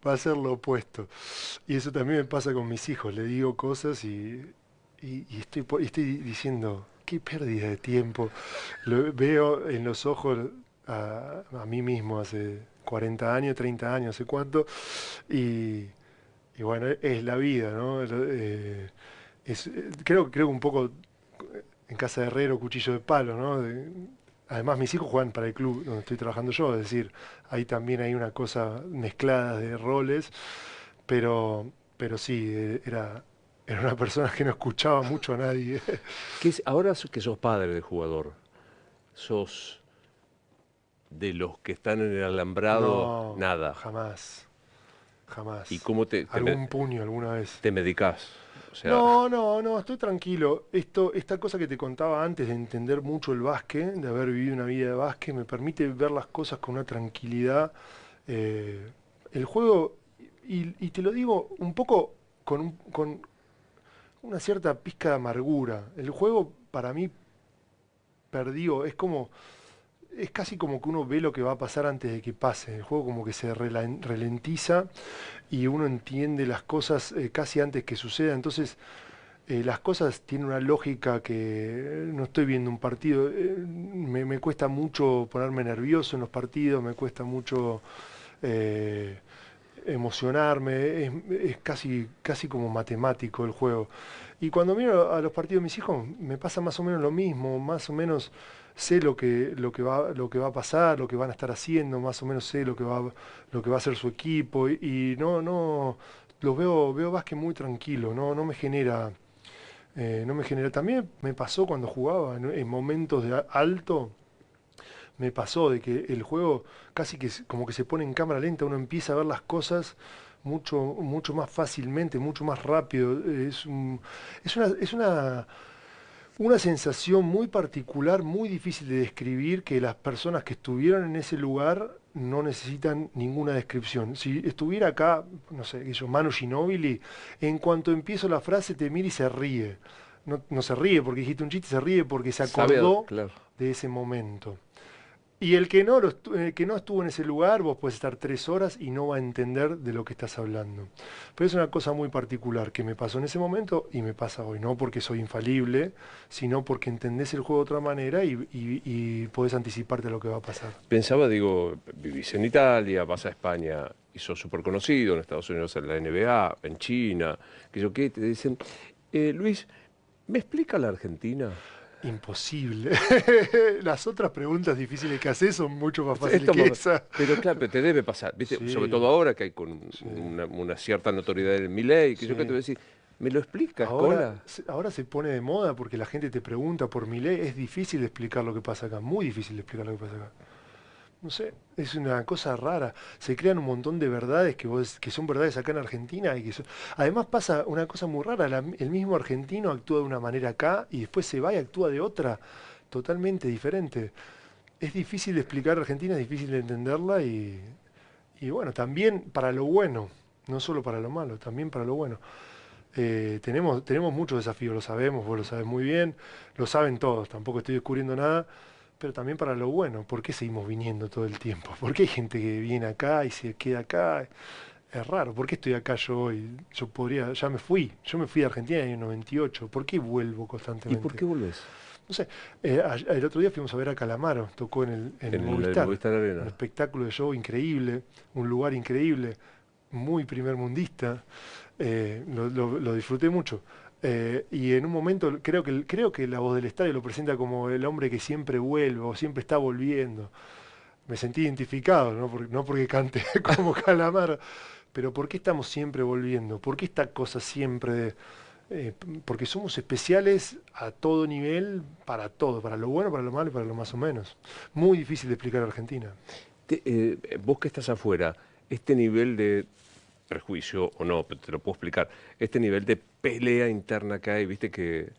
va a ser lo opuesto. Y eso también me pasa con mis hijos, le digo cosas y estoy diciendo, qué pérdida de tiempo. Lo veo en los ojos a mí mismo hace 40 años, 30 años, no sé cuánto, y, y bueno, es la vida, ¿no? Creo un poco en casa de herrero, cuchillo de palo, ¿no? Además, mis hijos juegan para el club donde estoy trabajando yo, es decir, ahí también hay una cosa mezclada de roles, pero sí, era una persona que no escuchaba mucho a nadie. Ahora que sos padre de jugador, sos de los que están en el alambrado, No, nada. jamás, ¿Y jamás. cómo Algún puño alguna vez. te medicás? O sea, No, estoy tranquilo. Esta cosa que te contaba antes de entender mucho el básquet, de haber vivido una vida de básquet, me permite ver las cosas con una tranquilidad. Eh, el juego, y te lo digo un poco con una cierta pizca de amargura. El juego para mí perdió, es casi como que uno ve lo que va a pasar antes de que pase. El juego como que se ralentiza y uno entiende las cosas casi antes que suceda. Entonces, las cosas tienen una lógica que no estoy viendo un partido. Me cuesta mucho ponerme nervioso en los partidos, me cuesta mucho eh, emocionarme. Es casi como matemático el juego. Y cuando miro a los partidos de mis hijos, me pasa más o menos lo mismo, más o menos sé lo que va a pasar, lo que van a estar haciendo, más o menos sé lo que va a hacer su equipo, y no, veo básquet muy tranquilo, no me genera, no me genera. También me pasó cuando jugaba en momentos de alto, me pasó de que el juego casi que como que se pone en cámara lenta, uno empieza a ver las cosas mucho más fácilmente, mucho más rápido. Es una sensación muy particular, muy difícil de describir, que las personas que estuvieron en ese lugar no necesitan ninguna descripción. Si estuviera acá, no sé, que yo, Manu Ginóbili, en cuanto empiezo la frase te mira y se ríe. No se ríe porque dijiste un chiste, se ríe porque se acordó claro. de ese momento. Y el que no estuvo en ese lugar, vos puedes estar 3 horas y no va a entender de lo que estás hablando. Pero es una cosa muy particular que me pasó en ese momento y me pasa hoy. No porque soy infalible, sino porque entendés el juego de otra manera y podés anticiparte a lo que va a pasar. Pensaba, digo, vivís en Italia, vas a España y sos súper conocido, en Estados Unidos en la NBA, en China, que yo qué, te dicen, Luis, ¿me explica la Argentina? Imposible. Las otras preguntas difíciles que haces son mucho más fáciles Esto, que esa. pero claro, pero te debe pasar, ¿viste? Sobre Sí, todo ahora que hay con sí, una cierta notoriedad en Milei, que yo qué te voy a sí. decir, ¿me lo explica, Ahora, Escola? ahora se pone de moda porque la gente te pregunta por mi ley. Es difícil de explicar lo que pasa acá, muy difícil de explicar lo que pasa acá. No sé, es una cosa rara. Se crean un montón de verdades que son verdades acá en Argentina además pasa una cosa muy rara. El mismo argentino actúa de una manera acá y después se va y actúa de otra totalmente diferente. Es difícil de explicar Argentina, es difícil de entenderla y bueno, también para lo bueno, no solo para lo malo, también para lo bueno. Tenemos muchos desafíos, lo sabemos, vos lo sabés muy bien, lo saben todos, tampoco estoy descubriendo nada, pero también para lo bueno. ¿Por qué seguimos viniendo todo el tiempo? ¿Por qué hay gente que viene acá y se queda acá? es raro. ¿Por qué estoy acá yo hoy? Yo podría, ya me fui. Yo me fui de Argentina en el 98. ¿Por qué vuelvo ¿Y por constantemente? qué volvés? No sé, el otro día fuimos a ver a Calamaro, tocó en el En el Movistar. Movistar Un Arena. espectáculo de show increíble, un lugar increíble, muy primermundista. Lo disfruté mucho. Y en un momento creo que la voz del estadio lo presenta como el hombre que siempre vuelve o siempre está volviendo. Me sentí identificado, no porque cante como Calamaro, pero ¿por qué estamos siempre volviendo? ¿Por qué esta cosa siempre de, porque somos especiales a todo nivel, para todo, para lo bueno, para lo malo y para lo más o menos. Muy difícil de explicar a Argentina. Vos que estás afuera, este nivel de prejuicio, o no, pero te lo puedo explicar, este nivel de pelea interna que hay, viste que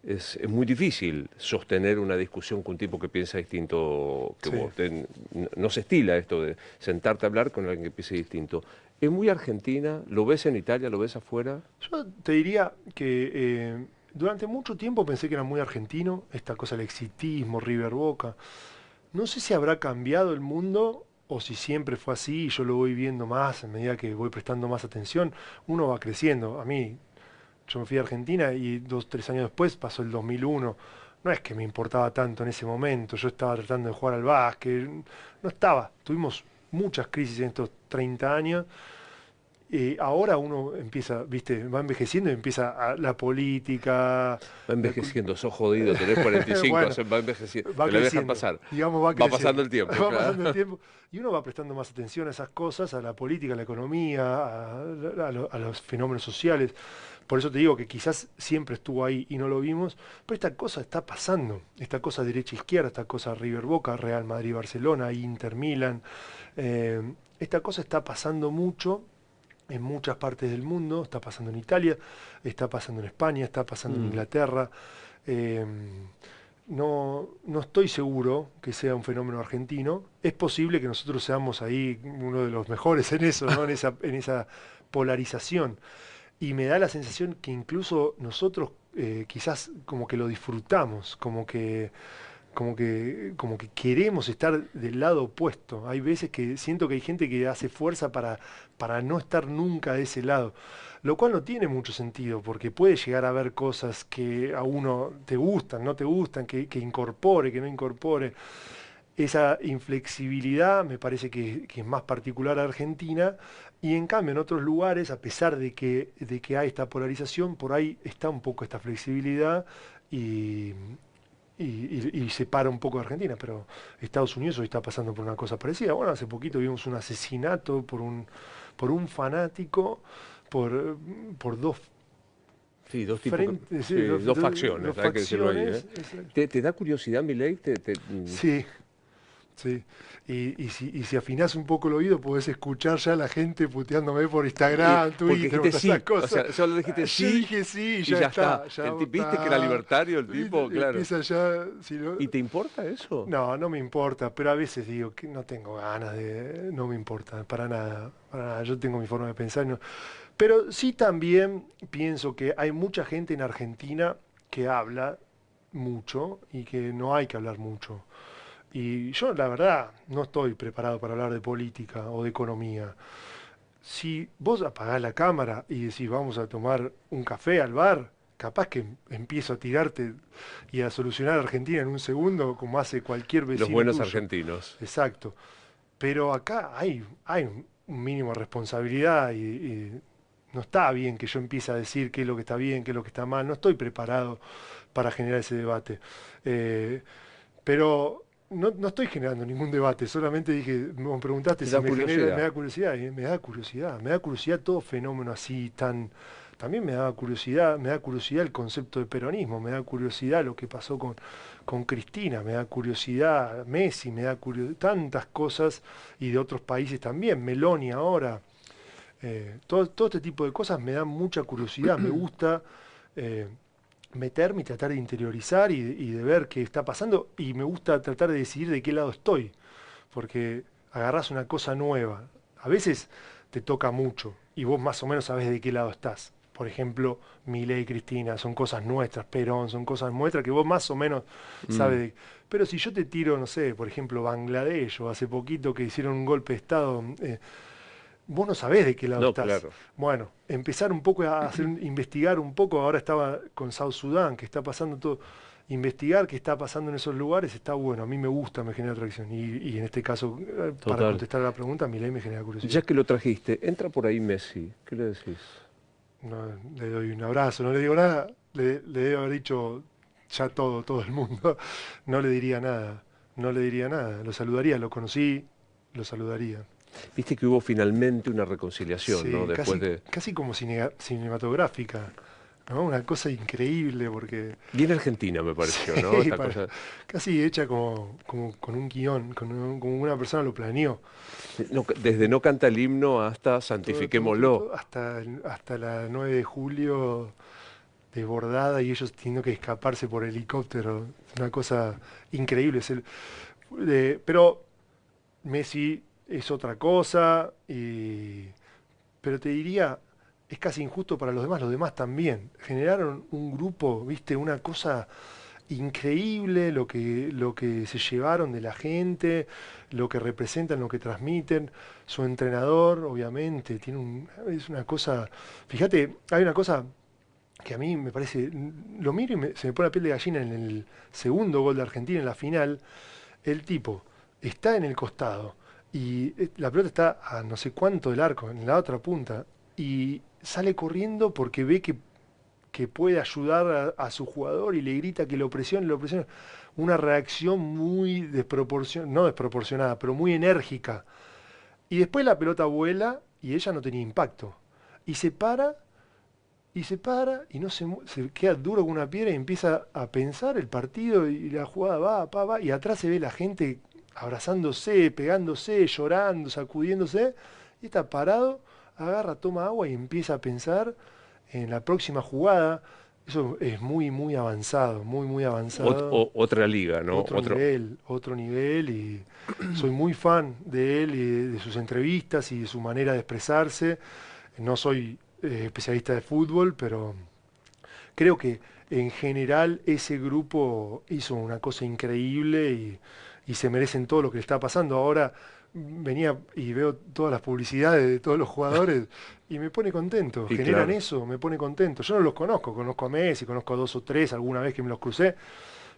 es muy difícil sostener una discusión con un tipo que piensa distinto que Sí. vos. No se estila esto de sentarte a hablar con alguien que piense distinto. Es muy argentina, lo ves en Italia, lo ves afuera. Yo te diría que durante mucho tiempo pensé que era muy argentino, esta cosa del exitismo, River Boca. No sé si habrá cambiado el mundo o si siempre fue así y yo lo voy viendo más a medida que voy prestando más atención. Uno va creciendo. A mí, yo me fui a Argentina y 2, 3 años después pasó el 2001. No es que me importaba tanto en ese momento, yo estaba tratando de jugar al básquet, no estaba. Tuvimos muchas crisis en estos 30 años. Ahora uno empieza, viste, va envejeciendo y empieza la política, Va la cul- envejeciendo, sos jodido, tenés 45, bueno, va envejeciendo, va te la dejan creciendo, pasar. digamos, va Va pasando creciendo, el tiempo, va claro. pasando el tiempo y uno va prestando más atención a esas cosas, a la política, a la economía, a los fenómenos sociales. Por eso te digo que quizás siempre estuvo ahí y no lo vimos, pero esta cosa está pasando, esta cosa derecha-izquierda, esta cosa River Boca, Real Madrid-Barcelona, Inter Milan, esta cosa está pasando mucho en muchas partes del mundo, está pasando en Italia, está pasando en España, está pasando en Mm. Inglaterra. eh, no estoy seguro que sea un fenómeno argentino. Es posible que nosotros seamos ahí uno de los mejores en eso, ¿no? En esa polarización. Y me da la sensación que incluso nosotros quizás como que lo disfrutamos, como que queremos estar del lado opuesto. Hay veces que siento que hay gente que hace fuerza para no estar nunca de ese lado, lo cual no tiene mucho sentido, porque puede llegar a haber cosas que a uno te gustan, no te gustan, que incorpore, que no incorpore. Esa inflexibilidad me parece que es más particular a Argentina, y en cambio en otros lugares, a pesar de que hay esta polarización, por ahí está un poco esta flexibilidad y, y separa un poco de Argentina, pero Estados Unidos hoy está pasando por una cosa parecida. Bueno, hace poquito vimos un asesinato por un fanático, por, por dos Sí, dos tipos, frentes, sí, sí, dos facciones, dos hay que decirlo ahí, ¿eh? facciones. Exacto. ¿Te da curiosidad, Milei? Sí, sí. Y si afinás un poco el oído, podés escuchar ya a la gente puteándome por Instagram, Porque Twitter, dijiste todas sí, esas o sea, cosas. solo dijiste Yo sí dije sí, y ya ya está, está. ya ¿Viste que era está. libertario el tipo? ¿Viste? Claro. Empieza ya. Si no, ¿Y te importa eso? no, no me importa, pero a veces digo que no tengo ganas no me importa, para nada. Yo tengo mi forma de pensar. Pero sí también pienso que hay mucha gente en Argentina que habla mucho y que no hay que hablar mucho. Y yo, la verdad, no estoy preparado para hablar de política o de economía. Si vos apagás la cámara y decís vamos a tomar un café al bar, capaz que empiezo a tirarte y a solucionar Argentina en un segundo, como hace cualquier Los vecino buenos tuyo. argentinos. Exacto. Pero acá hay un mínimo de responsabilidad y no está bien que yo empiece a decir qué es lo que está bien, qué es lo que está mal. No estoy preparado para generar ese debate. Eh, pero no estoy generando ningún debate, solamente dije, me preguntaste Te si da me genera, curiosidad. me da curiosidad todo fenómeno así tan. También me da curiosidad el concepto de peronismo, me da curiosidad lo que pasó con Cristina, me da curiosidad Messi, me da curiosidad tantas cosas y de otros países también, Meloni ahora, todo este tipo de cosas me dan mucha curiosidad, me gusta eh, meterme y tratar de interiorizar y de ver qué está pasando y me gusta tratar de decidir de qué lado estoy, porque agarrás una cosa nueva, a veces te toca mucho y vos más o menos sabés de qué lado estás. Por ejemplo, Milei y Cristina, son cosas nuestras, Perón, son cosas nuestras que vos más o menos sabes Mm. de. Pero si yo te tiro, no sé, por ejemplo, Bangladesh o hace poquito que hicieron un golpe de Estado, vos no sabés de qué lado No, estás. claro. Bueno, empezar un poco a hacer, investigar un poco, ahora estaba con South Sudán, que está pasando todo, investigar qué está pasando en esos lugares está bueno, a mí me gusta, me genera atracción. Y en este caso, para Total. contestar a la pregunta, Milei me genera Ya curiosidad. que lo trajiste, entra por ahí Messi. ¿Qué le decís? No, le doy un abrazo, no le digo nada, le debo haber dicho ya todo el mundo, no le diría nada, no le diría nada, lo saludaría, lo conocí, lo saludaría. Viste que hubo finalmente una reconciliación, ¿no? Sí, Después casi, de... casi como cinematográfica, ¿no? Una cosa increíble porque, Bien Argentina me pareció, ¿no? sí, Esta cosa... casi hecha como con un guión, como una persona lo planeó. Desde no canta el himno hasta santifiquémoslo. Todo, hasta la 9 de julio desbordada y ellos teniendo que escaparse por helicóptero. Es una cosa increíble. Pero Messi es otra cosa, pero te diría, es casi injusto para los demás también. Generaron un grupo, viste, una cosa increíble lo que se llevaron de la gente, lo que representan, lo que transmiten. Su entrenador, obviamente, es una cosa. Fíjate, hay una cosa que a mí me parece, lo miro y se me pone la piel de gallina en el segundo gol de Argentina en la final. El tipo está en el costado y la pelota está a no sé cuánto del arco, en la otra punta, y sale corriendo porque ve que puede ayudar a su jugador y le grita que lo presione, lo presione. Una reacción muy desproporcionada, no desproporcionada, pero muy enérgica. Y después la pelota vuela y ella no tenía impacto. Y se para y no se queda duro con una piedra y empieza a pensar el partido y la jugada va, y atrás se ve la gente abrazándose, pegándose, llorando, sacudiéndose, y está parado, agarra, toma agua y empieza a pensar en la próxima jugada. Eso es muy avanzado, muy avanzado. Otra liga, ¿no? Otro nivel, y soy muy fan de él y de sus entrevistas y de su manera de expresarse. No soy especialista de fútbol, pero creo que en general ese grupo hizo una cosa increíble y se merecen todo lo que le está pasando. Ahora venía y veo todas las publicidades de todos los jugadores y me pone contento. Y Generan claro. eso, me pone contento. Yo no los conozco, conozco a Messi, conozco a dos o tres alguna vez que me los crucé,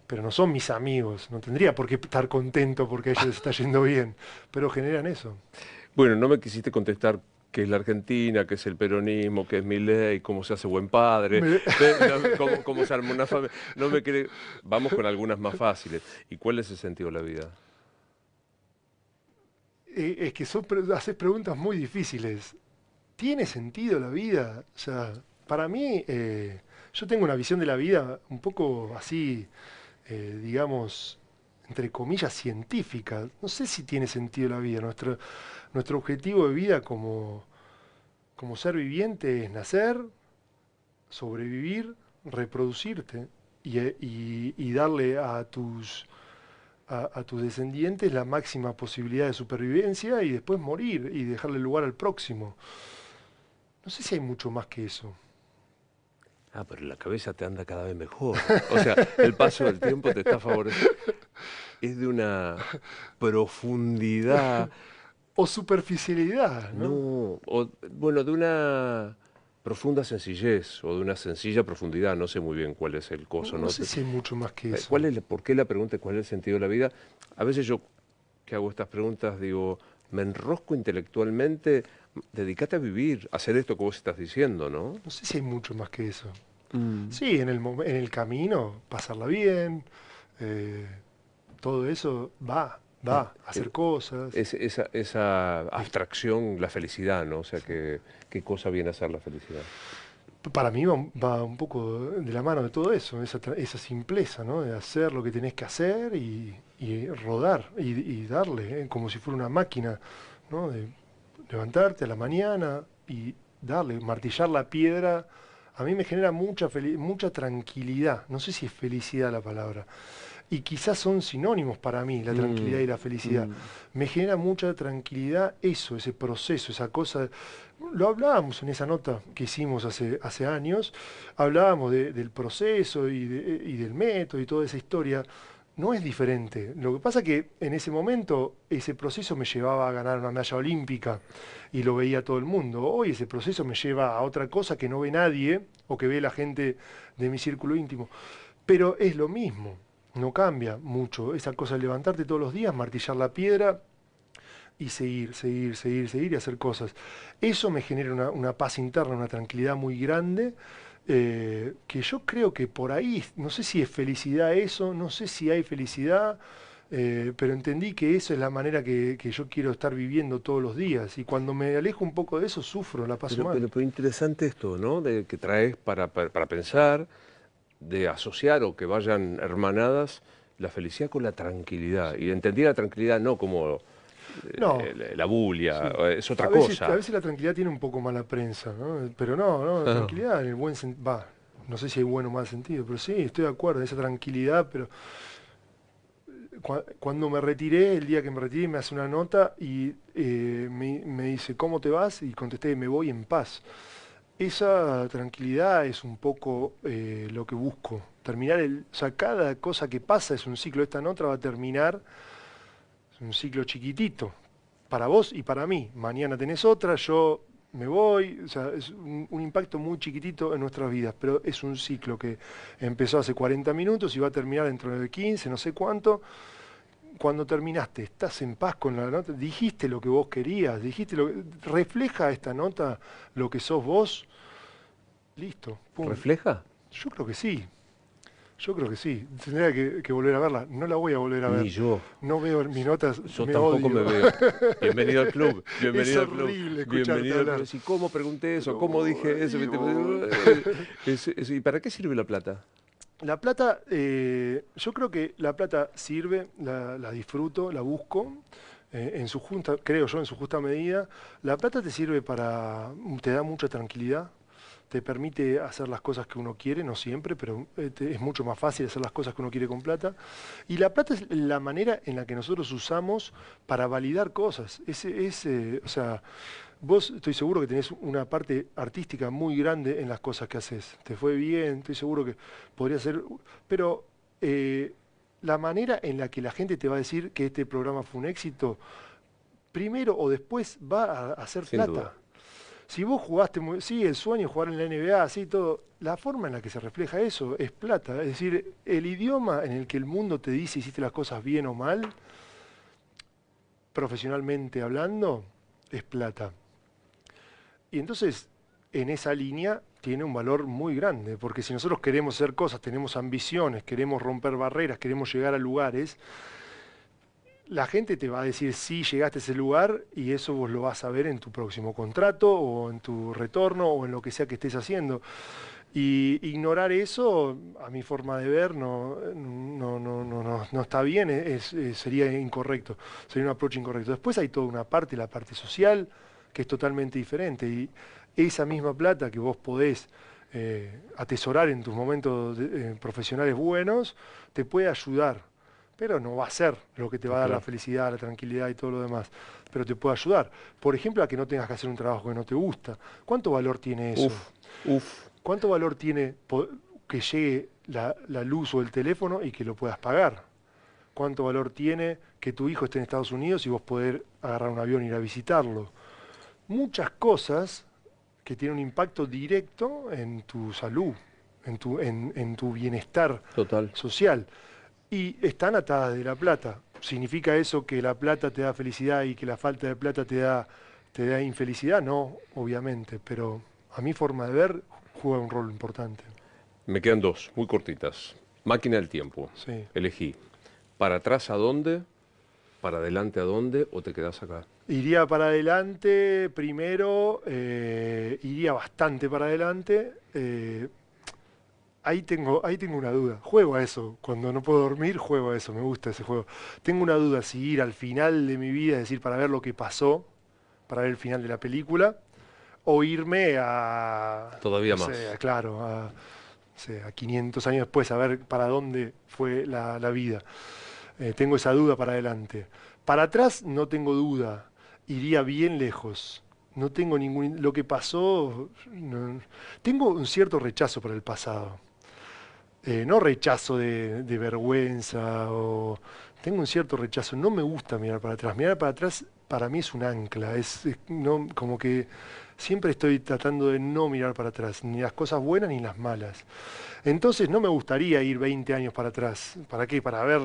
pero no son mis amigos. No tendría por qué estar contento porque a ellos les está yendo bien, pero generan eso. Bueno, no me quisiste contestar qué es la Argentina, qué es el peronismo, qué es Milei, cómo se hace buen padre, Me- cómo se arma una familia. No me querés... Vamos con algunas más fáciles. ¿Y cuál es el sentido de la vida? es que haces preguntas muy difíciles. ¿Tiene sentido la vida? O sea, para mí, yo tengo una visión de la vida un poco así, digamos, entre comillas, científica. No sé si tiene sentido la vida. Nuestro objetivo de vida como ser viviente es nacer, sobrevivir, reproducirte y darle a tus descendientes la máxima posibilidad de supervivencia y después morir y dejarle lugar al próximo. No sé si hay mucho más que eso. Ah, pero la cabeza te anda cada vez mejor. O sea, el paso del tiempo te está favoreciendo. Es de una profundidad, O superficialidad, ¿no? no, bueno, de una profunda sencillez o de una sencilla profundidad. No sé muy bien cuál es el No, coso, no ¿no? sé si hay mucho más que eso. ¿Cuál es, por qué la pregunta, cuál es el sentido de la vida? A veces yo que hago estas preguntas digo, me enrosco intelectualmente, dedícate a vivir, a hacer esto que vos estás diciendo, ¿no? No sé si hay mucho más que eso. Mm. Sí, en el camino, pasarla bien, eh, todo eso hacer cosas. Esa Es- abstracción, la felicidad, ¿no? O sea, qué cosa viene a ser la felicidad. para mí va un poco de la mano de todo eso, esa simpleza, ¿no? De hacer lo que tenés que hacer y rodar y darle, como si fuera una máquina, ¿no? De levantarte a la mañana y darle, martillar la piedra. A mí me genera mucha tranquilidad. No sé si es felicidad la palabra. Y quizás son sinónimos para mí, la tranquilidad Mm, y la felicidad. mm. Me genera mucha tranquilidad eso, ese proceso, esa cosa. Lo hablábamos en esa nota que hicimos hace años, hablábamos del proceso y del método y toda esa historia. no es diferente. Lo que pasa que en ese momento ese proceso me llevaba a ganar una medalla olímpica y lo veía todo el mundo. Hoy ese proceso me lleva a otra cosa que no ve nadie o que ve la gente de mi círculo íntimo. Pero es lo mismo, no cambia mucho. Esa cosa de levantarte todos los días, martillar la piedra y seguir, seguir, seguir, seguir y hacer cosas. Eso me genera una paz interna, una tranquilidad muy grande, que yo creo que por ahí, no sé si es felicidad eso, no sé si hay felicidad, pero entendí que eso es la manera que yo quiero estar viviendo todos los días. Y cuando me alejo un poco de eso, sufro, la paso mal. Pero interesante esto, ¿no? De que traes para pensar, de asociar o que vayan hermanadas la felicidad con la tranquilidad. Y entendí la tranquilidad no como No, la bulia, sí. es otra A cosa. veces la tranquilidad tiene un poco mala prensa, ¿no? Pero no, no, la Ah, tranquilidad en el buen sentido, va, no sé si hay buen o mal sentido, pero sí, estoy de acuerdo, esa tranquilidad, pero cuando me retiré, el día que me retiré, me hace una nota y me dice, ¿cómo te vas? Y contesté, me voy en paz. Esa tranquilidad es un poco lo que busco. Terminar o sea, cada cosa que pasa es un ciclo. Esta nota va a terminar, es un ciclo chiquitito, para vos y para mí. Mañana tenés otra, yo me voy. O sea, es un impacto muy chiquitito en nuestras vidas, pero es un ciclo que empezó hace 40 minutos y va a terminar dentro de 15, no sé cuánto. Cuando terminaste, ¿estás en paz con la nota? ¿Dijiste lo que vos querías? ¿Refleja esta nota lo que sos vos? Listo, pum. ¿refleja? Yo creo que sí, yo creo que sí. Tendría que volver a verla. No la voy a volver a Ni ver. yo. No veo mis notas, Yo me tampoco me odio. veo. Bienvenido al club, Es bienvenido al club, horrible escucharte bienvenido al club. hablar. ¿Y cómo pregunté eso? ¿Cómo No, dije eso? y ¿Viste? vos- ¿Y para qué sirve la plata? La plata, yo creo que la plata sirve, la disfruto, la busco, en su justa, creo yo, en su justa medida. La plata te sirve te da mucha tranquilidad, te permite hacer las cosas que uno quiere, no siempre, pero es mucho más fácil hacer las cosas que uno quiere con plata. Y la plata es la manera en la que nosotros usamos para validar cosas. O sea, vos estoy seguro que tenés una parte artística muy grande en las cosas que haces. Te fue bien, estoy seguro que podría ser. Pero la manera en la que la gente te va a decir que este programa fue un éxito, primero o después va a hacer Sin duda. plata. Si vos jugaste muy, sí, el sueño es jugar en la NBA, sí, todo, la forma en la que se refleja eso es plata. Es decir, el idioma en el que el mundo te dice hiciste las cosas bien o mal, profesionalmente hablando, es plata. Y entonces, en esa línea tiene un valor muy grande, porque si nosotros queremos hacer cosas, tenemos ambiciones, queremos romper barreras, queremos llegar a lugares, la gente te va a decir sí, llegaste a ese lugar y eso vos lo vas a ver en tu próximo contrato o en tu retorno o en lo que sea que estés haciendo. Y ignorar eso, a mi forma de ver, no está bien, sería incorrecto, sería un approach incorrecto. Después hay toda una parte, la parte social, que es totalmente diferente. Y esa misma plata que vos podés atesorar en tus momentos profesionales buenos, te puede ayudar. Pero no va a ser lo que te va a dar la Claro. felicidad, la tranquilidad y todo lo demás. Pero te puede ayudar. Por ejemplo, a que no tengas que hacer un trabajo que no te gusta. ¿Cuánto valor tiene eso? Uf, uf. ¿Cuánto valor tiene que llegue la luz o el teléfono y que lo puedas pagar? ¿Cuánto valor tiene que tu hijo esté en Estados Unidos y vos poder agarrar un avión e ir a visitarlo? Muchas cosas que tienen un impacto directo en tu salud, en tu bienestar Total. social. Y están atadas de la plata. ¿Significa eso que la plata te da felicidad y que la falta de plata te da infelicidad? No, obviamente, pero a mi forma de ver juega un rol importante. Me quedan dos, muy cortitas. Máquina del tiempo. Sí. Elegí. ¿Para atrás a dónde? ¿Para adelante a dónde? ¿O te quedás acá? Iría para adelante primero, iría bastante para adelante. Ahí tengo una duda. Juego a eso. Cuando no puedo dormir, juego a eso. Me gusta ese juego. Tengo una duda si ir al final de mi vida, es decir, para ver lo que pasó, para ver el final de la película, o irme a, Todavía no más. sé, claro, no sé, a 500 años después, a ver para dónde fue la vida. Tengo esa duda para adelante. Para atrás no tengo duda. Iría bien lejos. No tengo Lo que pasó. Tengo un cierto rechazo por el pasado. No rechazo de vergüenza o... Tengo un cierto rechazo, no me gusta mirar para atrás. Mirar para atrás para mí es un ancla, no, como que siempre estoy tratando de no mirar para atrás, ni las cosas buenas ni las malas. Entonces no me gustaría ir 20 años para atrás. ¿Para qué? Para ver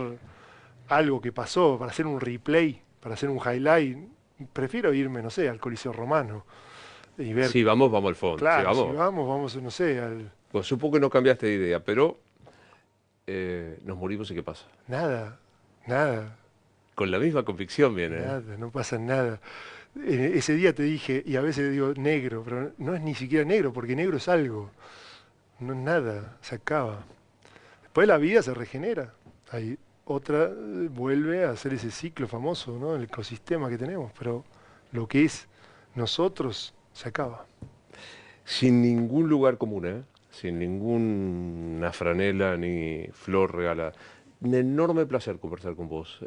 algo que pasó, para hacer un replay, para hacer un highlight. Prefiero irme, no sé, al Coliseo Romano y ver, Sí, vamos, vamos al fondo. Sí, claro, si vamos. vamos, no sé, al... Pues supongo que no cambiaste de idea, pero nos morimos y ¿qué pasa? Nada, nada. Con la misma convicción viene, ¿eh? Nada, no pasa nada. Ese día te dije, y a veces digo negro, pero no es ni siquiera negro, porque negro es algo, no es nada, se acaba. Después la vida se regenera. Hay otra, vuelve a hacer ese ciclo famoso, ¿no? El ecosistema que tenemos, pero lo que es nosotros se acaba. Sin ningún lugar común, ¿eh? Sin ninguna franela ni flor regalada. Un enorme placer conversar con vos.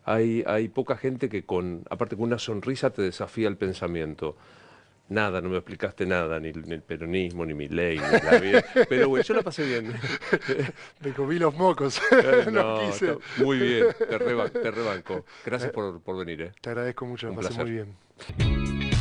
Hay poca gente que aparte con una sonrisa te desafía el pensamiento. Nada, no me explicaste nada, ni el peronismo, ni mi ley, ni la vida. Pero bueno, yo la pasé bien. Me comí los mocos, no No, quise. muy bien, te rebanco. Gracias por venir, ¿eh? Te agradezco mucho, la Un pasé muy placer. bien.